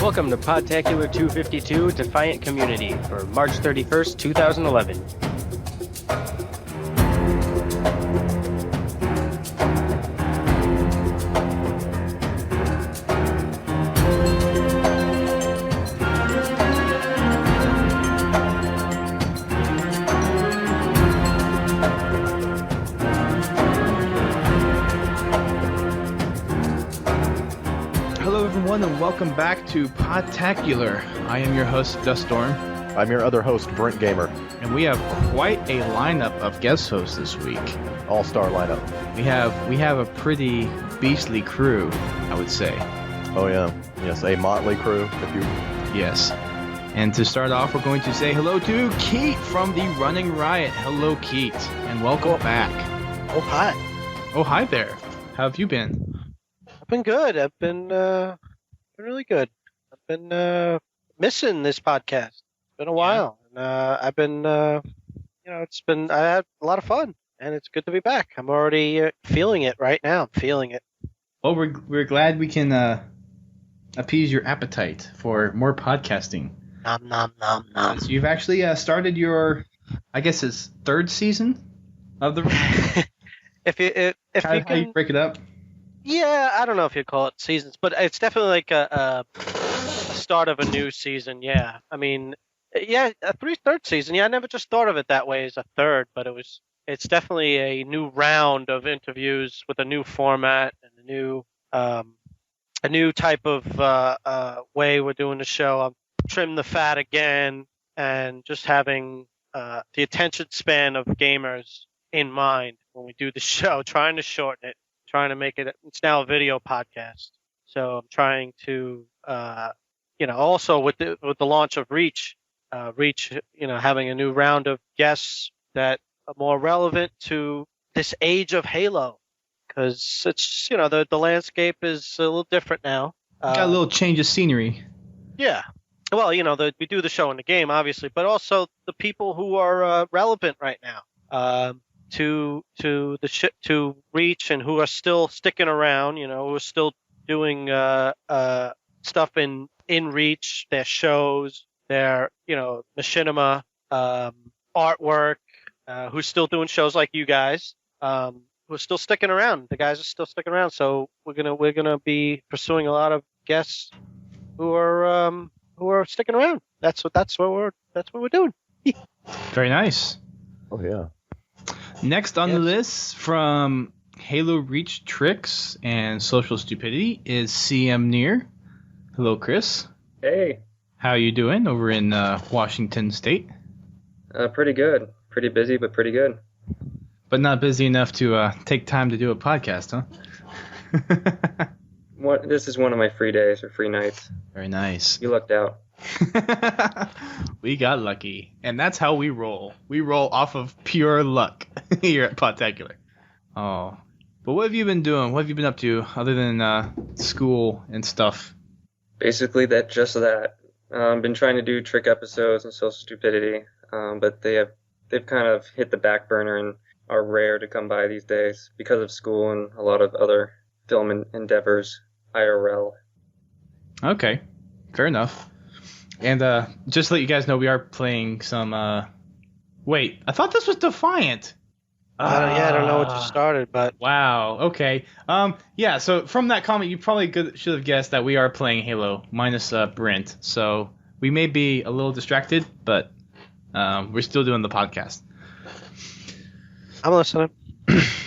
Welcome to Podtacular 252 Defiant Community for March 31st, 2011. And welcome back to Podtacular. I am your host, Dust Storm. I'm your other host, Brent Gamer. And we have quite a lineup of guest hosts this week. All-star lineup. We have a pretty beastly crew, I would say. Oh yeah. Yes, a motley crew, if you... Yes. And to start off, we're going to say hello to Kete from the Running Riot. Hello, Kete, and welcome back. Oh, hi. Oh, hi there. How have you been? I've been good. I've been really good. I've been missing this podcast. It's been a while. And I've been, I had a lot of fun, and it's good to be back. I'm already feeling it right now. I'm feeling it. Well, we're glad we can appease your appetite for more podcasting. Nom, nom, nom, nom. So you've actually started your, I guess it's third season of the... If you how you break it up? Yeah, I don't know if you call it seasons, but it's definitely like a start of a new season. Yeah, I mean, yeah, third season. Yeah, I never just thought of it that way as a third, but it's definitely a new round of interviews with a new format and a new type of way we're doing the show. I'm trim the fat again and just having the attention span of gamers in mind when we do the show, trying to shorten it. Trying to make it, it's now a video podcast. So I'm trying to, also with the launch of Reach, having a new round of guests that are more relevant to this age of Halo. Because it's, the landscape is a little different now. Got a little change of scenery. Yeah. Well, we do the show in the game, obviously, but also the people who are relevant right now. To Reach and who are still sticking around, who are still doing stuff in Reach, their shows, their machinima artwork, who's still doing shows like you guys, who are still sticking around. The guys are still sticking around, so we're gonna be pursuing a lot of guests who are sticking around. That's what we're doing. Very nice. Oh yeah. Next on the list from Halo Reach Tricks and Social Stupidity is CMNeir. Hello, Chris. Hey. How you doing over in Washington State? Pretty good. Pretty busy, but pretty good. But not busy enough to take time to do a podcast, huh? This is one of my free days or free nights. Very nice. You lucked out. We got lucky, and that's how we roll. We roll off of pure luck here at Podtacular. Oh, but what have you been doing? What have you been up to other than school and stuff? Basically, that. I've been trying to do trick episodes and Social Stupidity, but they've kind of hit the back burner and are rare to come by these days because of school and a lot of other film endeavors, IRL. Okay, fair enough. And just to let you guys know, we are playing some... Wait, I thought this was Defiant. I don't know what you started, but... Wow, okay. Yeah, so from that comment, you probably should have guessed that we are playing Halo, minus Brent. So we may be a little distracted, but we're still doing the podcast. I'm listening.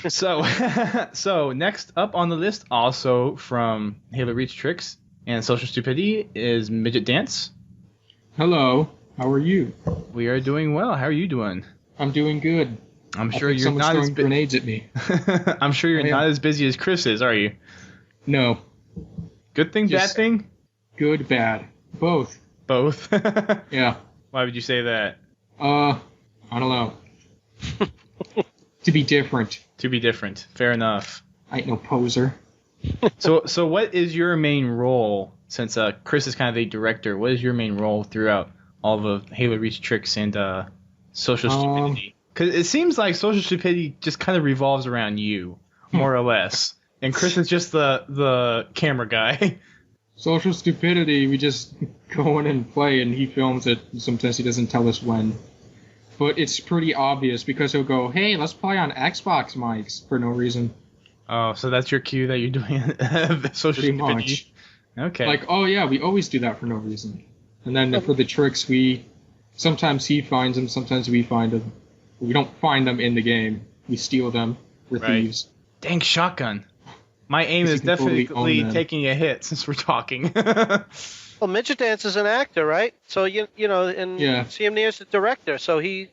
So next up on the list, also from Halo Reach Tricks and Social Stupidity, is MidgetDance. Hello, how are you? We are doing well. How are you doing? I'm doing good. I'm sure you're not as grenades at me. I'm sure you're not as busy as Chris is, are you? No. Good thing, bad thing? Good, bad. Both. Both? Yeah. Why would you say that? I don't know. To be different. To be different. Fair enough. I ain't no poser. So what is your main role, since Chris is kind of the director, what is your main role throughout all the Halo Reach Tricks and Social Stupidity? Because it seems like Social Stupidity just kind of revolves around you, more or less. And Chris is just the camera guy. Social Stupidity, we just go in and play, and he films it. Sometimes he doesn't tell us when. But it's pretty obvious because he'll go, hey, let's play on Xbox mics for no reason. Oh, so that's your cue that you're doing Social Pretty Stupidity. much. Okay. Like, oh yeah, we always do that for no reason. And then for the tricks, sometimes he finds them, sometimes we find them. We don't find them in the game. We steal them. We're Right. thieves. Dang shotgun. My aim Because is you can totally definitely own them. taking a hit since we're talking. Well, MidgetDance is an actor, right? So and Yeah. CMNeir is the director, so he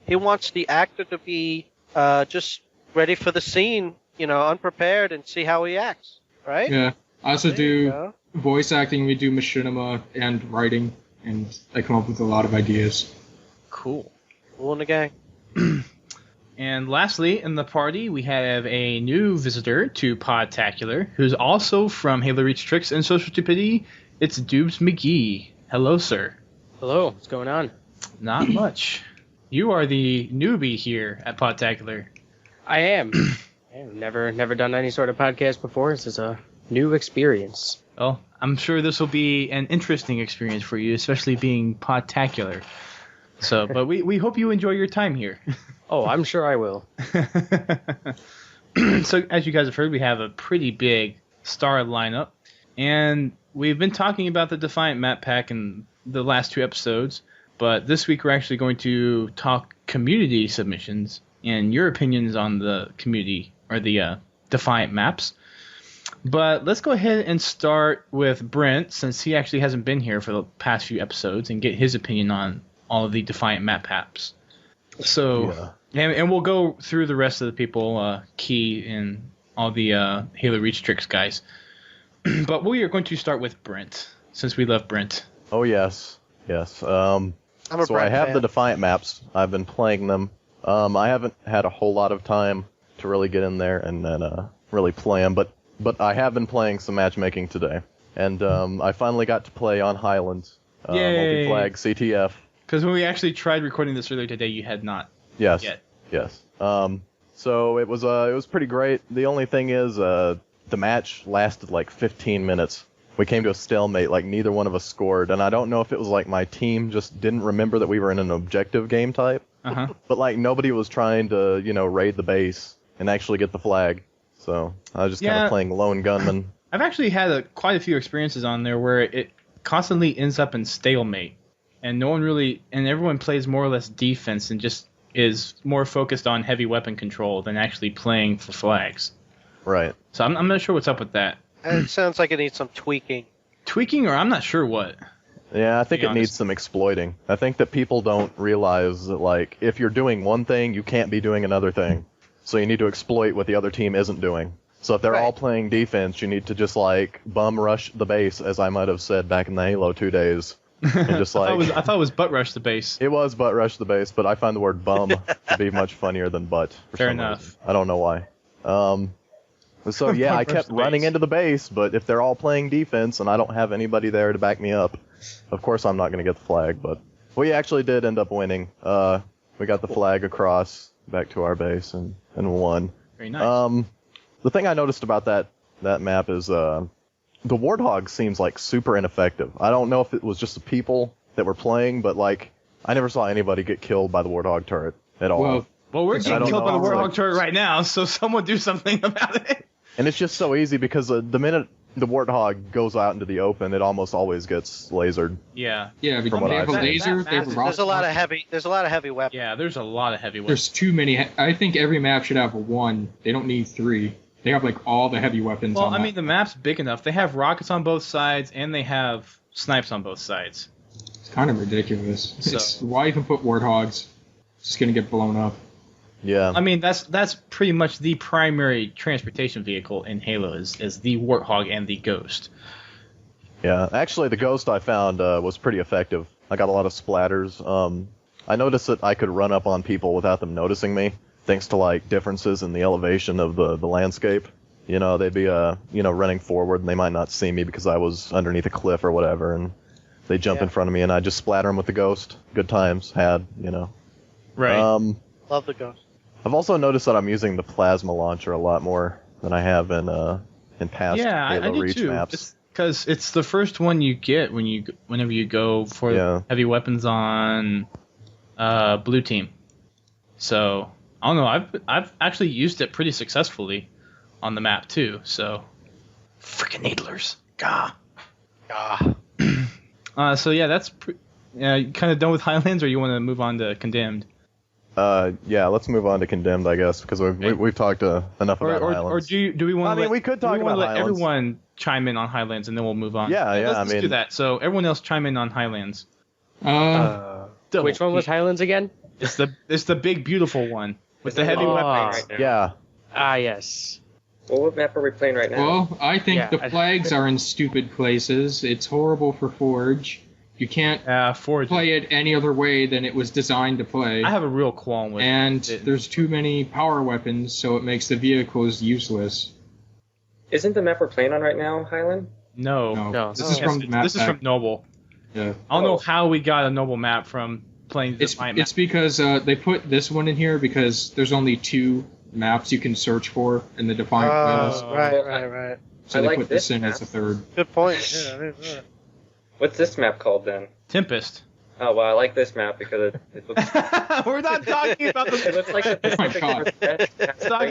wants the actor to be just ready for the scene, unprepared, and see how he acts, right? Yeah. I also There you do go. voice acting. We do machinima and writing, and I come up with a lot of ideas. Cool. Cool in the gang. And lastly, in the party, we have a new visitor to Podtacular, who's also from Halo Reach Tricks and Social Stupidity. It's DoobsMcGee. Hello, sir. Hello, what's going on? Not much. You are the newbie here at Podtacular. I am. I've never done any sort of podcast before. This is a new experience. Well, I'm sure this will be an interesting experience for you, especially being Podtacular. So, but we hope you enjoy your time here. Oh, I'm sure I will. So, as you guys have heard, we have a pretty big star lineup, and we've been talking about the Defiant Map pack in the last 2 episodes, but this week we're actually going to talk community submissions and your opinions on the community, or the Defiant maps. But let's go ahead and start with Brent, since he actually hasn't been here for the past few episodes, and get his opinion on all of the Defiant Map packs. So, and we'll go through the rest of the people, Key and all the Halo Reach Tricks guys. But we are going to start with Brent, since we love Brent. Oh, yes. Yes. I'm a So I Brent have fan. the Defiant maps. I've been playing them. I haven't had a whole lot of time to really get in there and then really play them, but I have been playing some matchmaking today. And I finally got to play on Highland, Yay. multi-flag, CTF. Because when we actually tried recording this earlier today, you had not Yes. yet. Yes. So it was pretty great. The only thing is the match lasted like 15 minutes. We came to a stalemate, like neither one of us scored, and I don't know if it was like my team just didn't remember that we were in an objective game type, Uh-huh. but like nobody was trying to, raid the base and actually get the flag. So I was just kind Yeah. of playing lone gunman. I've actually had quite a few experiences on there where it constantly ends up in stalemate, and everyone plays more or less defense and just is more focused on heavy weapon control than actually playing for flags. Right. So I'm not sure what's up with that. It sounds like it needs some tweaking. Tweaking, or I'm not sure what. Yeah, I think be it needs honest. some exploiting. I think that people don't realize that, like, if you're doing one thing, you can't be doing another thing. So you need to exploit what the other team isn't doing. So if they're Right. all playing defense, you need to just, like, bum rush the base, as I might have said back in the Halo 2 days. And just, I like, thought it was butt rush the base. it was butt rush the base, but I find the word bum to be much funnier than butt. For Fair some enough. reason. I don't know why. So yeah, I Butt rush kept the running base. into the base, but if they're all playing defense and I don't have anybody there to back me up, of course I'm not going to get the flag. But we actually did end up winning. We got the flag across back to our base and won. Very nice. The thing I noticed about that map is the Warthog seems like super ineffective. I don't know if it was just the people that were playing, but like I never saw anybody get killed by the Warthog turret at all. Well, We're I getting don't killed by the know, Warthog like- turret right now, so someone do something about it. And it's just so easy because the minute the Warthog goes out into the open, it almost always gets lasered. Yeah. yeah, From because what they have a I've seen. laser, they have a There's There's a lot of rocket. heavy weapons. Yeah, there's a lot of heavy weapons. There's too many. I think every map should have one. They don't need 3. They have like all the heavy weapons Well, on I that. mean, the map's big enough. They have rockets on both sides, and they have snipes on both sides. It's kind of ridiculous. So- Why even put warthogs? It's just gonna get blown up. Yeah. I mean, that's pretty much the primary transportation vehicle in Halo is the Warthog and the Ghost. Yeah, actually, the Ghost I found was pretty effective. I got a lot of splatters. I noticed that I could run up on people without them noticing me, thanks to like differences in the elevation of the landscape. They'd be running forward and they might not see me because I was underneath a cliff or whatever, and they jump Yeah. in front of me and I just splatter them with the Ghost. Good times had. Right. Love the ghost. I've also noticed that I'm using the plasma launcher a lot more than I have in past yeah, I Halo do Reach too. maps. Because it's the first one you get whenever you go for heavy weapons on blue team. So I don't know. I've actually used it pretty successfully on the map too. So freaking needlers. Gah. So yeah, that's you kind of done with Highlands, or you want to move on to Condemned? Yeah, let's move on to Condemned, I guess, because we've talked enough about Highlands. Or do we want? I mean, we could talk about Highlands. Everyone chime in on Highlands, and then we'll move on. Yeah. Let's do that. So everyone else chime in on Highlands. Which one was Highlands again? It's the big beautiful one with the heavy weapons. Right now. Yeah. Ah, yes. Well, what map are we playing right now? Well, I think the flags are in stupid places. It's horrible for Forge. You can't Forge. play it any other way than it was designed to play. I have a real qualm with and there's too many power weapons, so it makes the vehicles useless. Isn't the map we're playing on right now Highland? No. This is from the map. This is from Noble. Yeah. I don't know how we got a Noble map from playing this map. It's because they put this one in here because there's only 2 maps you can search for in the Defiant playlist. Right. So I they like put this this in map. as a third. Good point. Yeah, What's this map called then? Tempest. Oh well, I like this map because it looks. We're not talking about It the. looks like a Oh my Pacific God.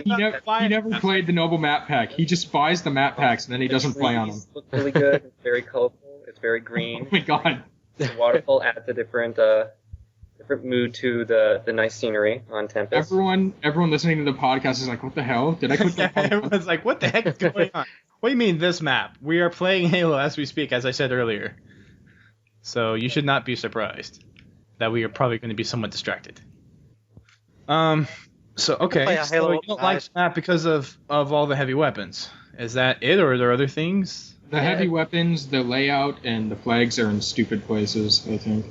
Northwest. He never played the Noble map pack. He just buys the map packs and then he doesn't play on them. It looks really good. It's very colorful. It's very green. Oh my God. The waterfall adds a different mood to the nice scenery on Tempest. Everyone listening to the podcast is like, what the hell? Did I click the wrong one? Everyone's like, what the heck is going on? What do you mean this map? We are playing Halo as we speak, as I said earlier. So you should not be surprised that we are probably going to be somewhat distracted. So okay, Play a so Halo you don't like the map because of all the heavy weapons. Is that it, or are there other things? The heavy weapons, the layout, and the flags are in stupid places, I think.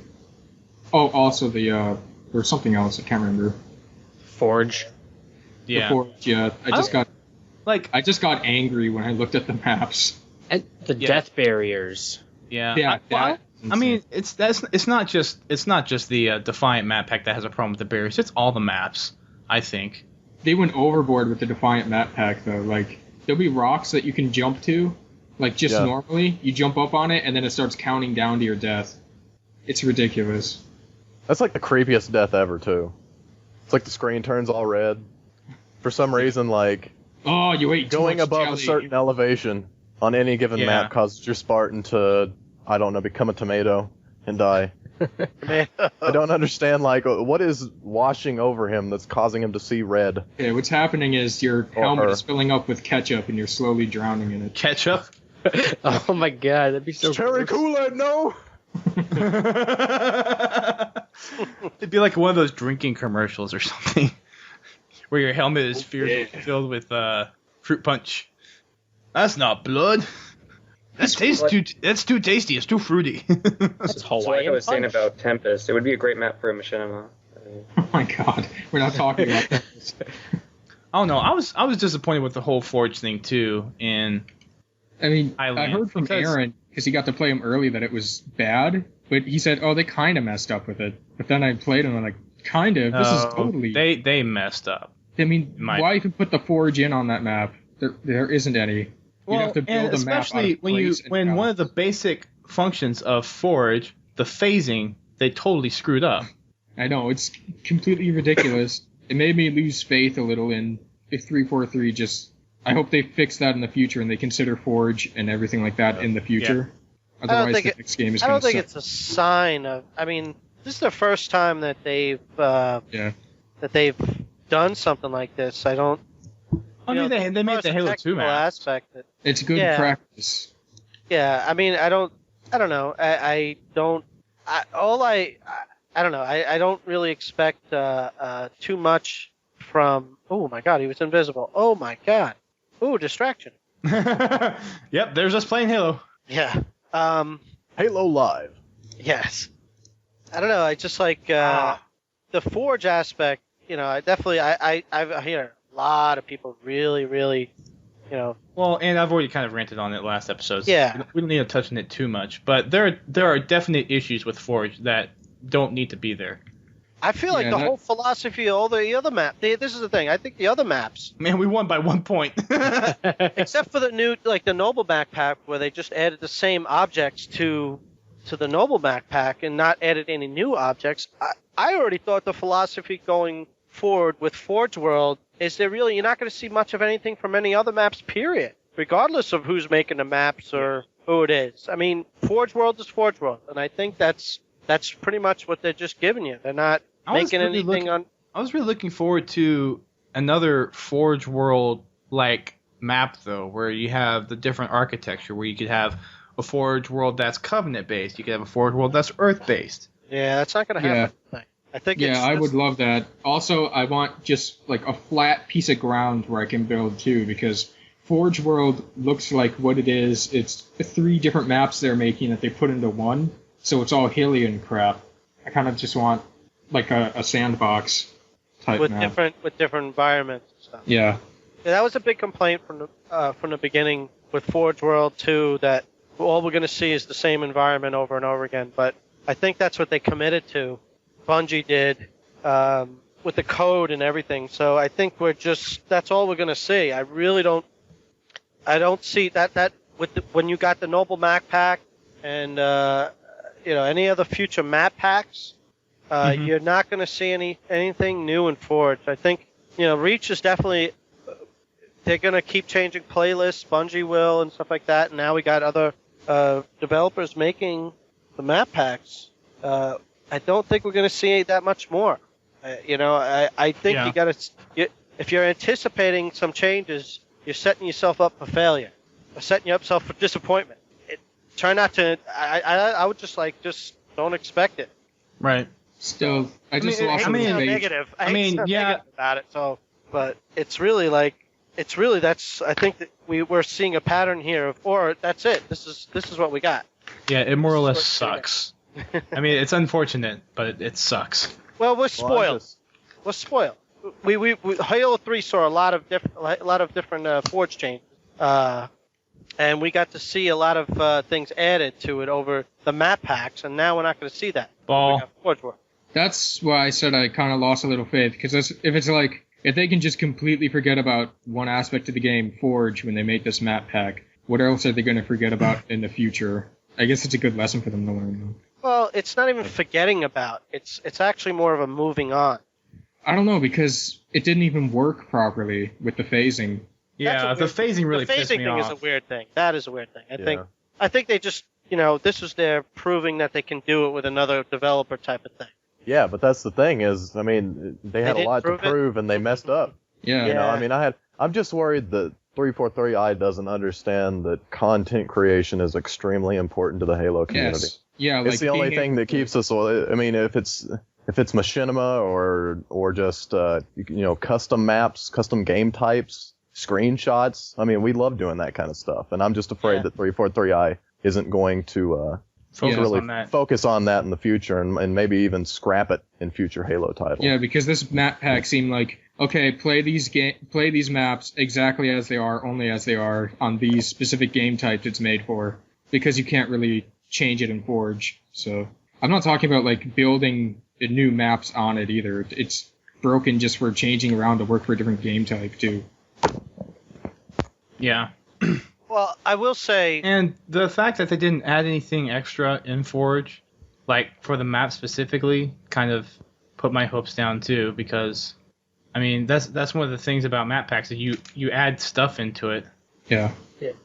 Oh, also there's something else, I can't remember. Forge. Yeah. The Forge, yeah. I just got angry when I looked at the maps. And the death barriers. Yeah. Yeah, I mean, it's not just the Defiant map pack that has a problem with the barriers. It's all the maps, I think. They went overboard with the Defiant map pack, though. Like, there'll be rocks that you can jump to, like just normally. You jump up on it, and then it starts counting down to your death. It's ridiculous. That's like the creepiest death ever, too. It's like the screen turns all red. For some reason, like, Oh, you ate too going much above jelly. a certain elevation on any given map causes your Spartan to, I don't know, become a tomato and die. I don't understand, like, what is washing over him that's causing him to see red? Yeah, what's happening is your helmet is filling up with ketchup, and you're slowly drowning in it. Ketchup. Oh my God, that'd be so. Cherry Kool-Aid, no! It'd be like one of those drinking commercials or something, where your helmet is filled with fruit punch. That's not blood. That's too tasty. It's too fruity. That's So like I Hawaiian was saying punch. about Tempest, it would be a great map for a machinima. Oh my God, we're not talking about this. I don't know. I was disappointed with the whole Forge thing too. I heard from Aaron, because he got to play him early, that it was bad. But he said, oh, they kind of messed up with it. But then I played him, and I'm like, kind of. This is totally... They messed up. I mean, why even put the Forge in on that map? There isn't any. You'd have to build a map out especially of place when one of the basic functions of Forge, the phasing, they totally screwed up. I know, it's completely ridiculous. It made me lose faith a little in if 343 just... I hope they fix that in the future and they consider Forge and everything like that in the future. Otherwise, the next game is I going don't to think it's a sign of. I mean, this is the first time that they've done something like this. I don't. I mean, they made the Halo 2 map. Aspect that, It's good practice. Yeah, I mean, I don't know. I don't know. I don't really expect too much from. Oh my God, he was invisible. Oh my God. Ooh, distraction. Yep, there's us playing Halo. Yeah. Halo Live. Yes. I don't know. I just like the Forge aspect. You know, I hear a lot of people really, Well, and I've already kind of ranted on it last episode. So Yeah. we don't need to touch on it too much, but there are definite issues with Forge that don't need to be there. I feel like Yeah, the that- whole philosophy of all the other maps. This is the thing. I think the other maps, Man, we won by 1 point. except for the new, like the Noble backpack, where they just added the same objects to the Noble backpack and not added any new objects. I already thought the philosophy going forward with Forge World is you're not going to see much of anything from any other maps, period, regardless of who's making the maps or who it is. I mean, Forge World is Forge World, and I think that's pretty much what they're just giving you. They're not making anything on. I was really looking forward to another Forge World like map though, where you have the different architecture, where you could have a Forge World that's Covenant based, you could have a Forge World that's Earth based. Yeah, that's not going to happen. I think. Yeah, I would love that. Also, I want just like a flat piece of ground where I can build too, because Forge World looks like what it is. It's 3 different maps they're making that they put into one, so it's all hilly and crap. I kind of just want like a sandbox type with map. different environments and stuff. Yeah. Yeah, that was a big complaint from the beginning with Forge World 2, that all we're going to see is the same environment over and over again. But I think that's what they committed to. Bungie did with the code and everything. So I think that's all we're going to see. I don't see that when you got the Noble Map Pack and any other future map packs, you're not going to see anything new in Forge. I think Reach is definitely. They're going to keep changing playlists, Bungie will, and stuff like that. And now we got other developers making the map packs. I don't think we're going to see that much more. I think you got to. If you're anticipating some changes, you're setting yourself up for failure, or setting yourself for disappointment. Try not to. I would just don't expect it. Right. Still, I just I lost hate to sound faith. negative. I hate mean, to sound yeah. negative about it. So, but it's really that's. I think that we're seeing a pattern here, or that's it. This is what we got. Yeah, it more or less This is what- sucks. I mean, it's unfortunate, but it sucks. Well, we're spoiled. We're spoiled. We Halo 3 saw a lot of different Forge changes, and we got to see a lot of things added to it over the map packs, and now we're not going to see that. Ball. We got Forge World. That's why I said I kind of lost a little faith, because if they can just completely forget about one aspect of the game, Forge, when they make this map pack, what else are they going to forget about in the future? I guess it's a good lesson for them to learn. Well, it's not even forgetting about. It's actually more of a moving on. I don't know, because it didn't even work properly with the phasing. Yeah, the phasing really the pissed phasing me thing off. is a weird thing. That is a weird thing. I think they just this is their proving that they can do it with another developer type of thing. Yeah, but that's the thing is, I mean, they had a didn't lot to prove it? prove and they messed up. Yeah. You know, Yeah. I mean, I'm just worried that 343i doesn't understand that content creation is extremely important to the Halo community. Yes. Yeah, like It's the only being thing that keeps us. I mean, if it's machinima or just custom maps, custom game types, screenshots. I mean, we love doing that kind of stuff, and I'm just afraid that 343i isn't going to Focus really on that. focus on that in the future, and maybe even scrap it in future Halo titles. Yeah, because this map pack seemed like, okay, play these maps exactly as they are, only as they are on these specific game types it's made for, because you can't really change it in Forge. So I'm not talking about like building new maps on it either. It's broken just for changing around to work for a different game type too. Yeah. Well, I will say, And the fact that they didn't add anything extra in Forge, like for the map specifically, kind of put my hopes down too, because I mean that's one of the things about map packs, that you add stuff into it. Yeah.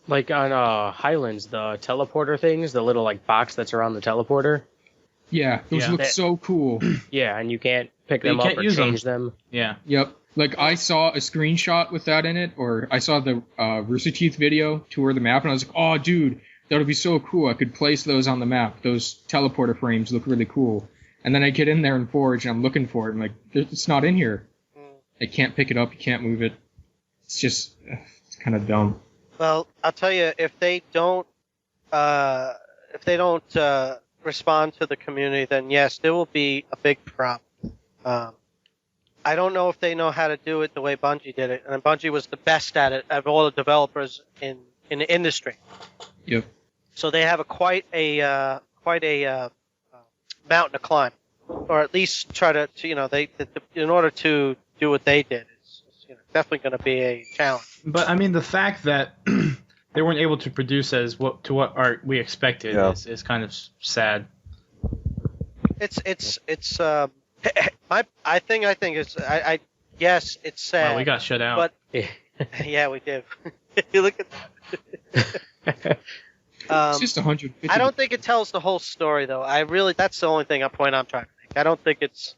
Like on Highlands, the teleporter things, the little like box that's around the teleporter. Yeah, those Yeah. look so cool. Yeah, and you can't pick But you them up can't or use them. change them. Yeah. Yep. Like, I saw a screenshot with that in it, or I saw the Rooster Teeth video tour the map, and I was like, oh, dude, that would be so cool. I could place those on the map. Those teleporter frames look really cool. And then I get in there in Forge, and I'm looking for it, and I'm like, it's not in here. I can't pick it up, you can't move it. It's just, it's kind of dumb. well, I'll tell you, if they don't respond to the community, then yes, there will be a big problem. I don't know if they know how to do it the way Bungie did it, and Bungie was the best at it of all the developers in the industry. Yep. So they have quite a mountain to climb or at least try to in order to do what they did, it's definitely going to be a challenge. But I mean, the fact that they weren't able to produce what art we expected is kind of sad. It's I think it's yes, it's sad. Wow, we got shut out. But yeah, we did. You look at It's just 150. I don't think it tells the whole story, though. That's the only point I'm trying to make. I don't think it's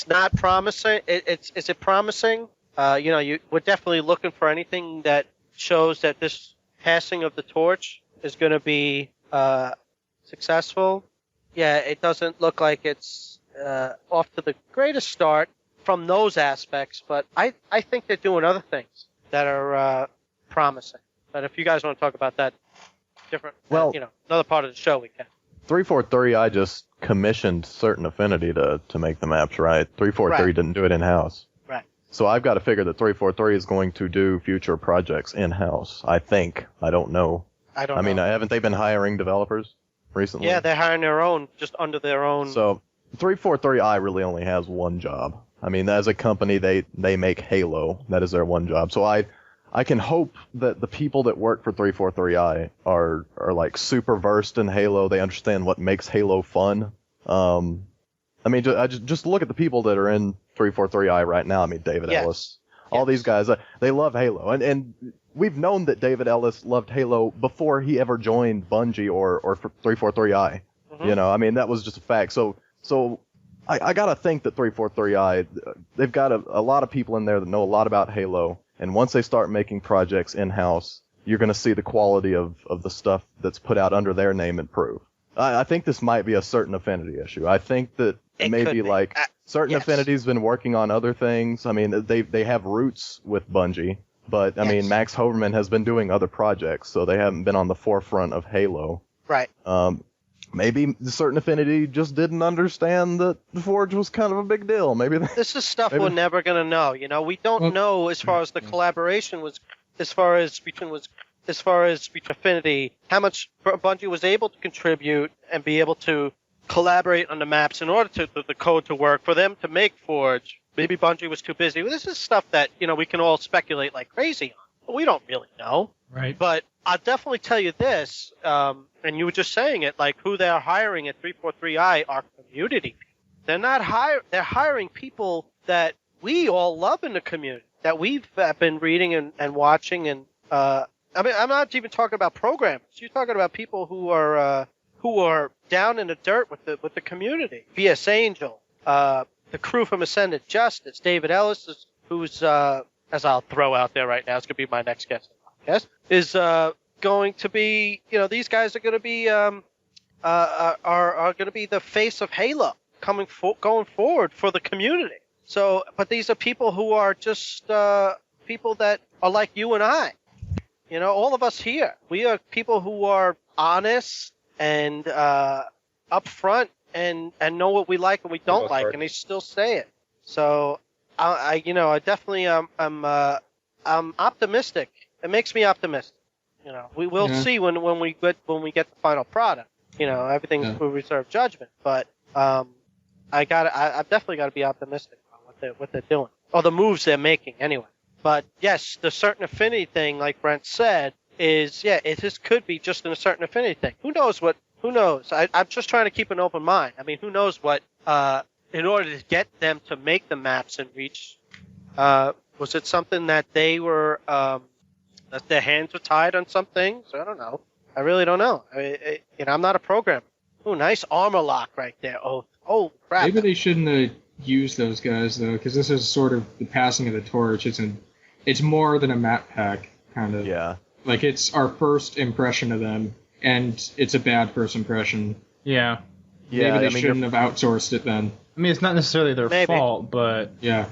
not promising. Is it promising? We're definitely looking for anything that shows that this passing of the torch is going to be successful. Yeah, it doesn't look like it's off to the greatest start from those aspects, but I think they're doing other things that are promising. But if you guys want to talk about that different, another part of the show, we can. 343, I just commissioned Certain Affinity to make the maps, right? 343 didn't do it in-house. Right. So I've got to figure that 343 is going to do future projects in-house. I think. I don't know. I mean, haven't they been hiring developers recently? Yeah, they're hiring their own, just under their own. So 343i really only has one job. I mean, as a company, they make Halo. That is their one job. So I can hope that the people that work for 343i are like super versed in Halo. They understand what makes Halo fun. I mean, just look at the people that are in 343i right now. I mean, David Ellis, all these guys, they love Halo, and we've known that David Ellis loved Halo before he ever joined Bungie or 343i. Mm-hmm. I mean, that was just a fact. So I gotta think that 343i, they've got a lot of people in there that know a lot about Halo. And once they start making projects in-house, you're going to see the quality of the stuff that's put out under their name improve. I think this might be a Certain Affinity issue. I think that maybe like Certain Affinity's been working on other things. I mean, they have roots with Bungie, but I mean, Max Hoverman has been doing other projects, so they haven't been on the forefront of Halo. Right. Maybe Certain Affinity just didn't understand that the Forge was kind of a big deal. Maybe this is stuff we're never gonna know. We don't know as far as the collaboration was, as far as between Affinity, how much Bungie was able to contribute and be able to collaborate on the maps in order to the code to work for them to make Forge. Maybe Bungie was too busy. Well, this is stuff that we can all speculate like crazy on, but we don't really know. Right. But I'll definitely tell you this, and you were just saying it, like who they're hiring at 343i are community people. They're hiring people that we all love in the community, that we've been reading and watching, and I mean, I'm not even talking about programmers. You're talking about people who are down in the dirt with the community. V.S. Angel, the crew from Ascendant Justice, David Ellis, who's as I'll throw out there right now, it's going to be my next guest. Yes, is going to be, these guys are going to be are going to be the face of Halo going forward for the community. So, but these are people who are just people that are like you and I. All of us here. We are people who are honest and upfront and know what we like and we don't like, and they still say it. So, I definitely I'm optimistic. It makes me optimistic. We will see when we get the final product. Everything's for reserved judgment. But I've definitely got to be optimistic about what they're doing, or the moves they're making anyway. But yes, the Certain Affinity thing, like Brent said, it just could be just a Certain Affinity thing. Who knows? Who knows? I'm just trying to keep an open mind. I mean, who knows what? In order to get them to make the maps and reach, was it something that they were? That their hands were tied on some things? I don't know. I really don't know. I'm not a programmer. Ooh, nice armor lock right there. Oh, crap. Maybe they shouldn't have used those guys, though, because this is sort of the passing of the torch. It's more than a map pack, kind of. Yeah. Like, it's our first impression of them, and it's a bad first impression. Yeah. Maybe they shouldn't have outsourced it then. I mean, it's not necessarily their fault, but... Yeah.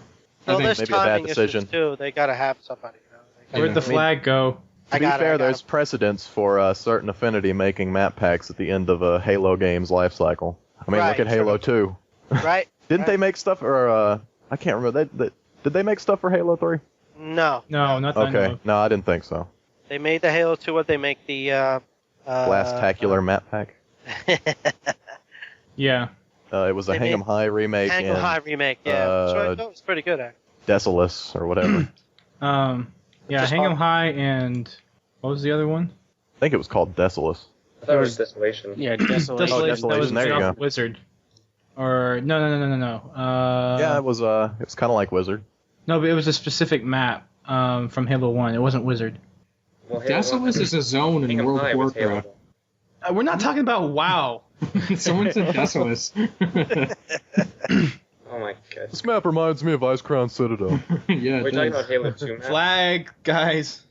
Well, there's maybe a bad timing decision. issues, too. They got to have somebody. Where'd the flag go? To be fair, there's precedence for Certain Affinity making map packs at the end of a Halo game's life cycle. I mean, look at Halo 2. Right. Didn't they make stuff for, I can't remember, did they make stuff for Halo 3? No. No, not that I know Okay, of. no, I didn't think so. They made the Halo 2, what they make the... Blast-tacular map pack? Yeah. It was a They Hang 'em made High remake Hang 'em and High remake. Yeah, that's what I thought was pretty good. Actually. Desolus or whatever. Yeah, Just Hang 'em hard. High and what was the other one? I think it was called Desolus. I thought it was Desolation. Yeah, Desolation. Desolation. That was Desolation, there you off go. Wizard. Or no. Yeah, it was kind of like Wizard. No, but it was a specific map from Halo 1. It wasn't Wizard. Well, Halo Desolus 1 is a zone Hang in 'em World High of was Halo Warcraft. 1. We're not talking about WoW. Someone said Desolus. Oh my god. This map reminds me of Ice Crown Citadel. Yeah, We're it talking does. about Halo 2 map. Flag, guys.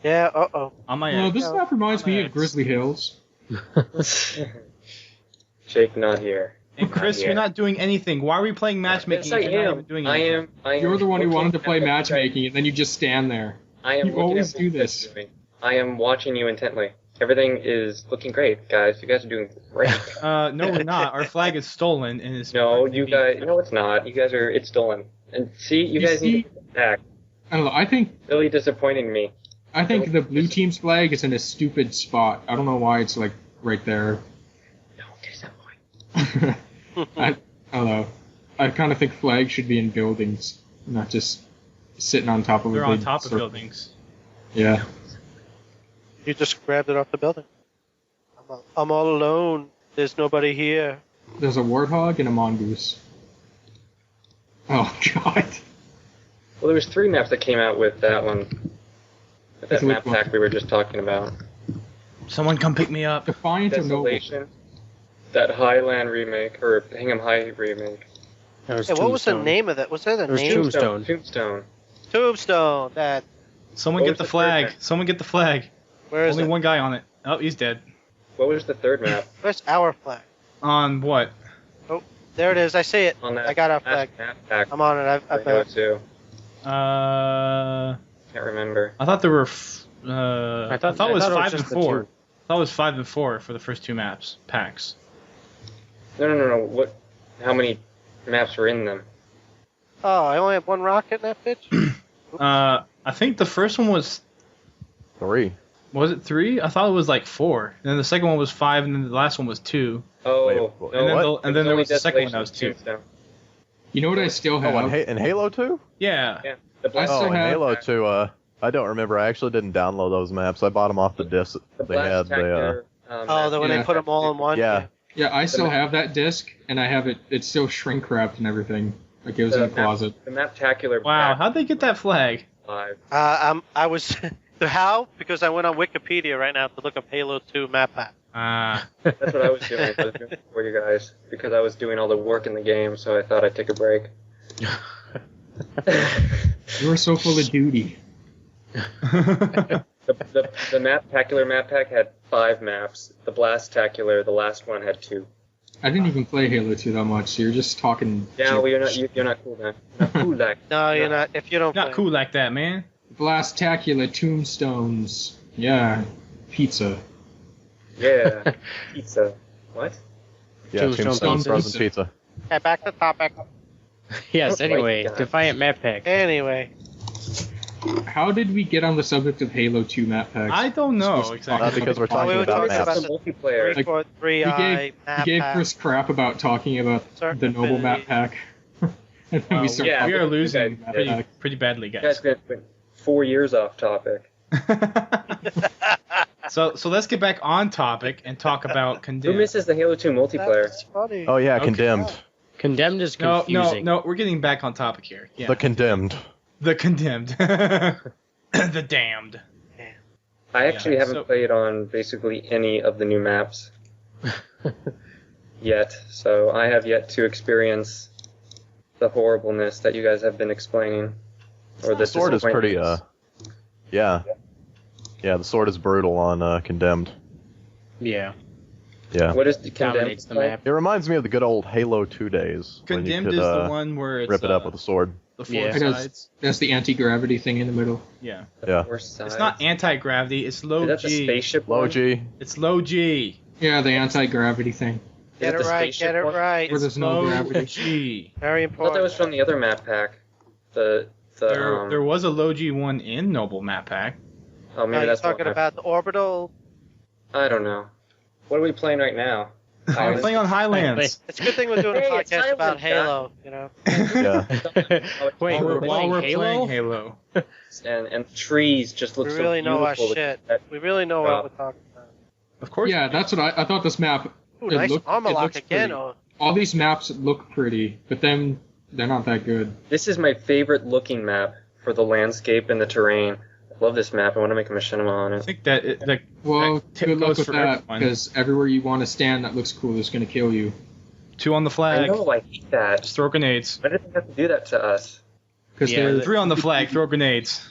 Yeah. Uh-oh. On my No, X. this map reminds me of Grizzly Hills. Jake, not here. And Chris, Not you're yet. not doing anything. Why are we playing matchmaking Yes, I if you're not am. even doing I anything? am. You're the one who looking wanted to at play what you guys- matchmaking, and then you just stand there. I am You looking always at what do you guys this. are doing. I am watching you intently. Everything is looking great, guys. You guys are doing great. No, we're not. Our flag is stolen and is. No, you guys. No, it's not. You guys are. It's stolen. And see, you You guys see- need to get back. I don't know. I think Really disappointing me. the blue team's flag is in a stupid spot. I don't know why it's like right there. Don't disappoint. I don't know. I kind of think flags should be in buildings, not just sitting on top of. They're a on big top of circle. buildings. Yeah. You just grabbed it off the building. I'm all alone. There's nobody here. There's a warthog and a mongoose. Oh God. Well, there was 3 maps that came out with that one. With that Which map one? pack we were just talking about. Someone come pick me up. Defiant or Noble? Desolation. That Highland remake, or Hang 'em High remake. That was Hey, what was the Tombstone. name of that? Was there the It was name? Tombstone. Tombstone. Tombstone. That. Someone What get was the the third flag. map? Someone get the flag. Where is Only it? one guy on it. Oh, he's dead. What was the 3rd map? Where's our flag? On what? There it is. I see it. On that I got our last flag. map pack. I'm on it. for Halo 2. I Can't remember. thought there were. I thought it was it was 5 and just the 4. two. I thought it was 5 and 4 for the first 2 maps packs. No. What? How many maps were in them? Oh, I only have one rocket in that bitch. I think the first one was 3. Was it 3? I thought it was like 4. And then the second one was 5, and then the last one was 2. Oh, Wait, no. and then it the- and then there only was the second one that was Desolation 2. Tombstone. You know what I still Oh, have? in Halo 2? Yeah. Yeah. The I blast still Oh, in have- Halo 2, I don't remember. I actually didn't download those maps. I bought them off the disc the they had. Blast-tacular, Oh, map. then when Yeah. they put them all in one. Yeah. Yeah, I still have that disc, and I have it. It's still shrink wrapped and everything. Like it was in the closet. The Map-tacular Wow, pack how'd they get that flag? 5. I was. How? Because I went on Wikipedia right now to look up Halo 2 map pack. That's what I was doing. I was doing it for you guys because I was doing all the work in the game, so I thought I'd take a break. You were so full of duty. The Map-tacular map pack had 5 maps. The Blast-tacular, the last one, had 2. I didn't even play Halo 2 that much, so you're just talking. Yeah, well, gibberish. you're not cool now. You're not cool like. No, you're not. If you don't. Not play. cool like that, man. Blast-tacular tombstones. Yeah, pizza. Yeah, pizza. What? Yeah, Tombstone Tombstone pizza. frozen pizza. Okay, back to topic. Yes, Oh my anyway, God. Defiant Map Pack. Anyway, How did we get on the subject of Halo 2 map packs? I don't know Supposed to exactly. talk Because we're about- talking we were about talking maps. about the multiplayer. Like, 343i map We gave pack. Chris crap about talking about the Noble map pack. And then Wow, we started yeah, we are talking losing about pretty, map pack. pretty badly, You guys guys. went 4 years off topic. so let's get back on topic and talk about Who Condemned. misses the Halo 2 multiplayer? That's funny. Oh yeah, Okay. Condemned. Condemned is No, confusing. no, we're getting back on topic here. Yeah. The Condemned. The Condemned. The Damned. I actually Yeah, haven't so- played on basically any of the new maps yet, so I have yet to experience the horribleness that you guys have been explaining. Or The sword is pretty. disappointments. Yeah. Yeah, the sword is brutal on Condemned. Yeah. Yeah. What is the Dominates condemned the like? map. It reminds me of the good old Halo 2 days. when you Condemned could, is the one where it's rip it up with a sword. the four Yeah. It has- sides. That's the anti-gravity thing in the middle. Yeah. Yeah. Four sides? It's not anti-gravity, it's low Is that the G. spaceship Low one? G. It's low G. Yeah, the anti-gravity thing. Get Is it the right. spaceship Get it one? right. Where It's there's no low gravity. G. Very I thought important. that was from the other map pack. There was a low G one in Noble Map Pack. Oh, maybe You're that's the talking one. about the orbital. I don't know. What are we playing right now? I'm playing on Highlands. It's a good thing we're doing a Hey, it's podcast about Highlands, Halo. Yeah. Wait, we're playing Halo? playing Halo. And trees just look We so really know our beautiful. shit. We really know what we're talking about. Of course. Yeah, that's what I thought. This map. Ooh, it nice armor lock looks again. pretty. Oh, All these maps look pretty, but then they're not that good. This is my favorite looking map for the landscape and the terrain. I love this map. I want to make a machinima on I it. think that Well, that tip good luck goes with for that, everyone. because everywhere you want to stand that looks cool is going to kill you. 2 on the I flag. know, I hate that. Just throw grenades. Why did they have to do that to us? Because Yeah, they're 3 on the flag. Throw grenades.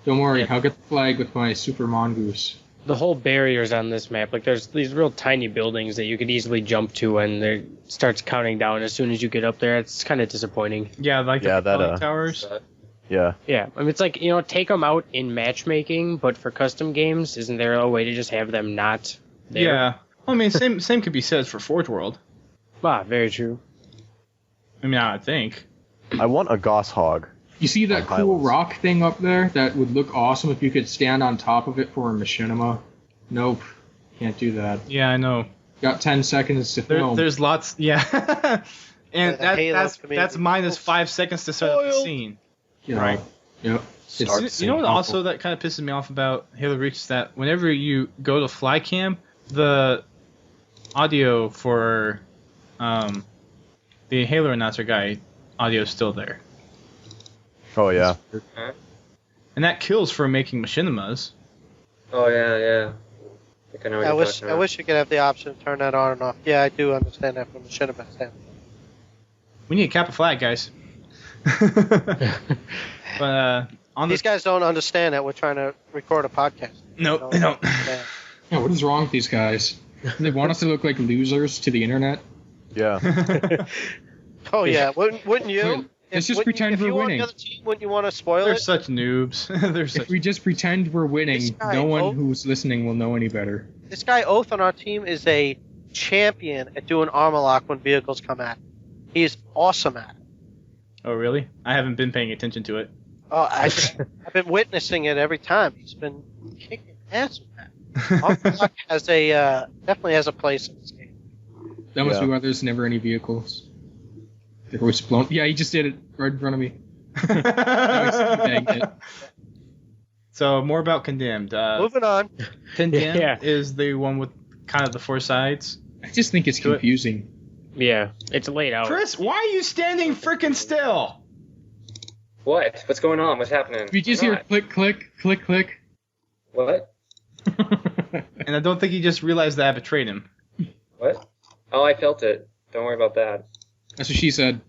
Don't worry, Yeah. I'll get the flag with my super mongoose. The whole barriers on this map, like there's these real tiny buildings that you could easily jump to, and it starts counting down as soon as you get up there. It's kind of disappointing. Yeah, like Yeah, the that, propelling towers. Yeah. Yeah, I mean it's like, take them out in matchmaking, but for custom games, isn't there a way to just have them not there? Yeah. Well, I mean, same could be said for Forge World. Ah, very true. I mean, I think. I want a Gosshog. You see that On cool Highlands. rock thing up there? That would look awesome if you could stand on top of it for a machinima. Nope, can't do that. Yeah, I know. Got 10 seconds to film. There's lots. Yeah. And the Halo that's community. minus 5 seconds to set up the scene. You know, Right. Yep. Start It's- You know what? Awful. Also, that kind of pisses me off about Halo Reach is that whenever you go to fly cam, the audio for the Halo announcer guy audio is still there, Oh yeah. and that kills for making machinimas. Oh, yeah. I think I know what I you're wish talking I about. wish you could have the option to turn that on and off. Yeah, I do understand that from a machinima standpoint. We need a cap a flag, guys. But on These the guys don't understand that we're trying to record a podcast. no, they don't. understand. Yeah, what is wrong with these guys? They want us to look like losers to the internet? Yeah. Oh yeah, wouldn't you? Let's just Wouldn't you- pretend if we're you were on winning. the other team, wouldn't you want to spoil They're it? such noobs. They're such. If we just pretend we're This winning, guy, no one Oath- who's listening will know any better. This guy Oath on our team is a champion at doing armor lock when vehicles come at him. He's awesome at it. Oh really? I haven't been paying attention to it. Oh, I've been witnessing it every time. He's been kicking ass with that. Armor lock has definitely has a place in this game. That must Yeah. be why there's never any vehicles. They're always blown. Yeah, he just did it right in front of me. Bagged it. So more about Condemned. Moving on. Condemned Yeah. is the one with kind of the 4 sides. I just think it's Do it. confusing. Yeah, it's laid out. Chris, why are you standing freaking still? What? What's going on? What's happening? We just Why hear not? click, click, click, click. What? And I don't think he just realized that I betrayed him. What? Oh, I felt it. Don't worry about that. That's what she said.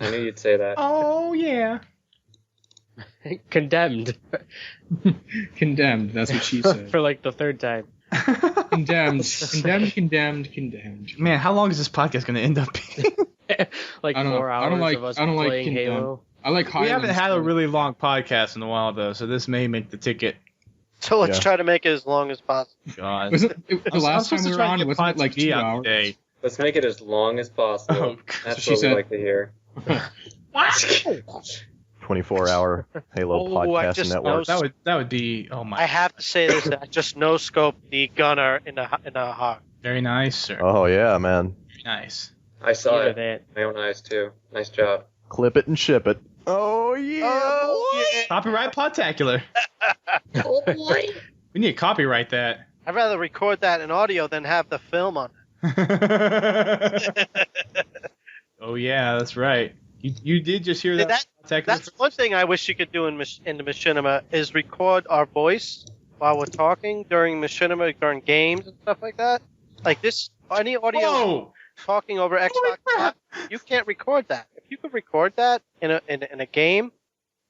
I knew you'd say that. Oh yeah. Condemned Condemned. That's what she said. for like the third time. Condemned. Condemned. Condemned. Condemned. Man, how long is this podcast going to end up being? Like I don't know. 4 hours I don't like- of us I don't like playing Condemned. Halo. I like We Highlands. haven't had a too. really long podcast in a while though, so this may make the ticket. So let's Yeah. try to make it as long as possible. God. Wasn't it, the I'm last time supposed to we were try to on? get Wasn't it Pod like TV 2 out hours? today. Let's make it as long as possible. Oh, That's she what we said. like to hear. 24-hour Halo Oh, I podcast just network. know- That would be oh my. I have to say this. I just no scope the gunner in the hog. Very nice, sir. Oh yeah, man. Very nice. I saw Yeah, it that. with my own eyes too. Nice job. Clip it and ship it. Oh yeah. Oh, yeah. Copyright Podtacular. Oh boy. We need to copyright that. I'd rather record that in audio than have the film on it. Oh yeah, that's right. You did just hear that. Podtacular That's one thing I wish you could do in the machinima is record our voice while we're talking during machinima, during games and stuff like that. Like this, any audio Whoa! talking over Xbox, crap. you can't record that. If you could record that in a game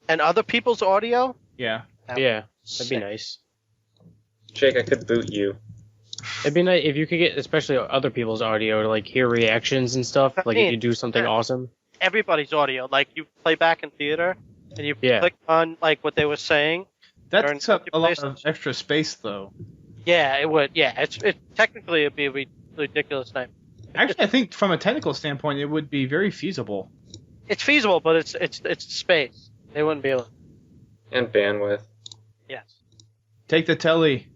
and other people's audio, Yeah. that would Yeah, that'd be sick. nice. Jake, I could boot you. It'd be nice if you could get, especially other people's audio, to like hear reactions and stuff. Like if you do something awesome. Everybody's audio, like you play back in theater and you Yeah. click on like what they were saying. That During takes up a lot multiplayer of extra space though. Yeah, it would. Yeah, it technically it'd be a ridiculous name. Actually, I think from a technical standpoint, it would be very feasible. It's feasible, but it's space. They wouldn't be able. And bandwidth. Yes. Take the telly.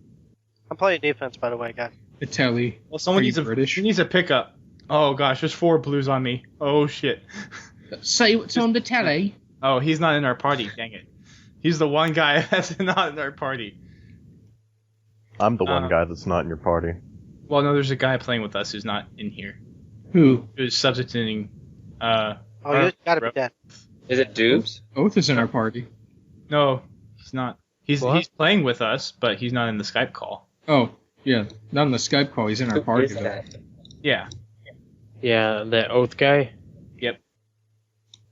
I'm playing defense, by the way, guys. Italy. Well, someone Are you needs British? a pickup. Oh gosh, there's 4 blues on me. Oh shit. Say what's on the telly. Oh, he's not in our party. Dang it. He's the one guy that's not in our party. I'm the one guy that's not in your party. Well, no, there's a guy playing with us who's not in here. Who? Who's substituting. Oh, you gotta be dead. Is it Doobs? Oath is in our party. No, he's not. He's What? playing with us, but he's not in the Skype call. Oh, yeah. Not on the Skype call. He's in our Who party, is though. that? Yeah. Yeah, the oath guy. Yep.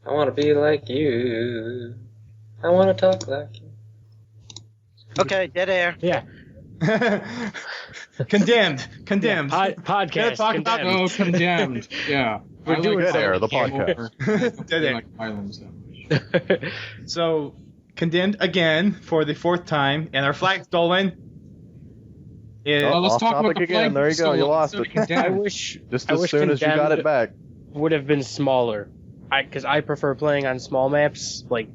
I want to be like you. I want to talk like you. Okay, dead air. Yeah. Condemned. Podcast. Talk about- condemned. Oh, condemned. Yeah. We're doing Dead how Air, the it came podcast. over. I don't Dead feel Air. like Islands that much. So, condemned again for the 4th time, and our flag stolen. Well, let's Off talk about topic the again. flag There you go. You stolen lost instead of it. condemned. I wish Just I as wish soon as you got Condemned it back. would have been smaller. Because I prefer playing on small maps, like,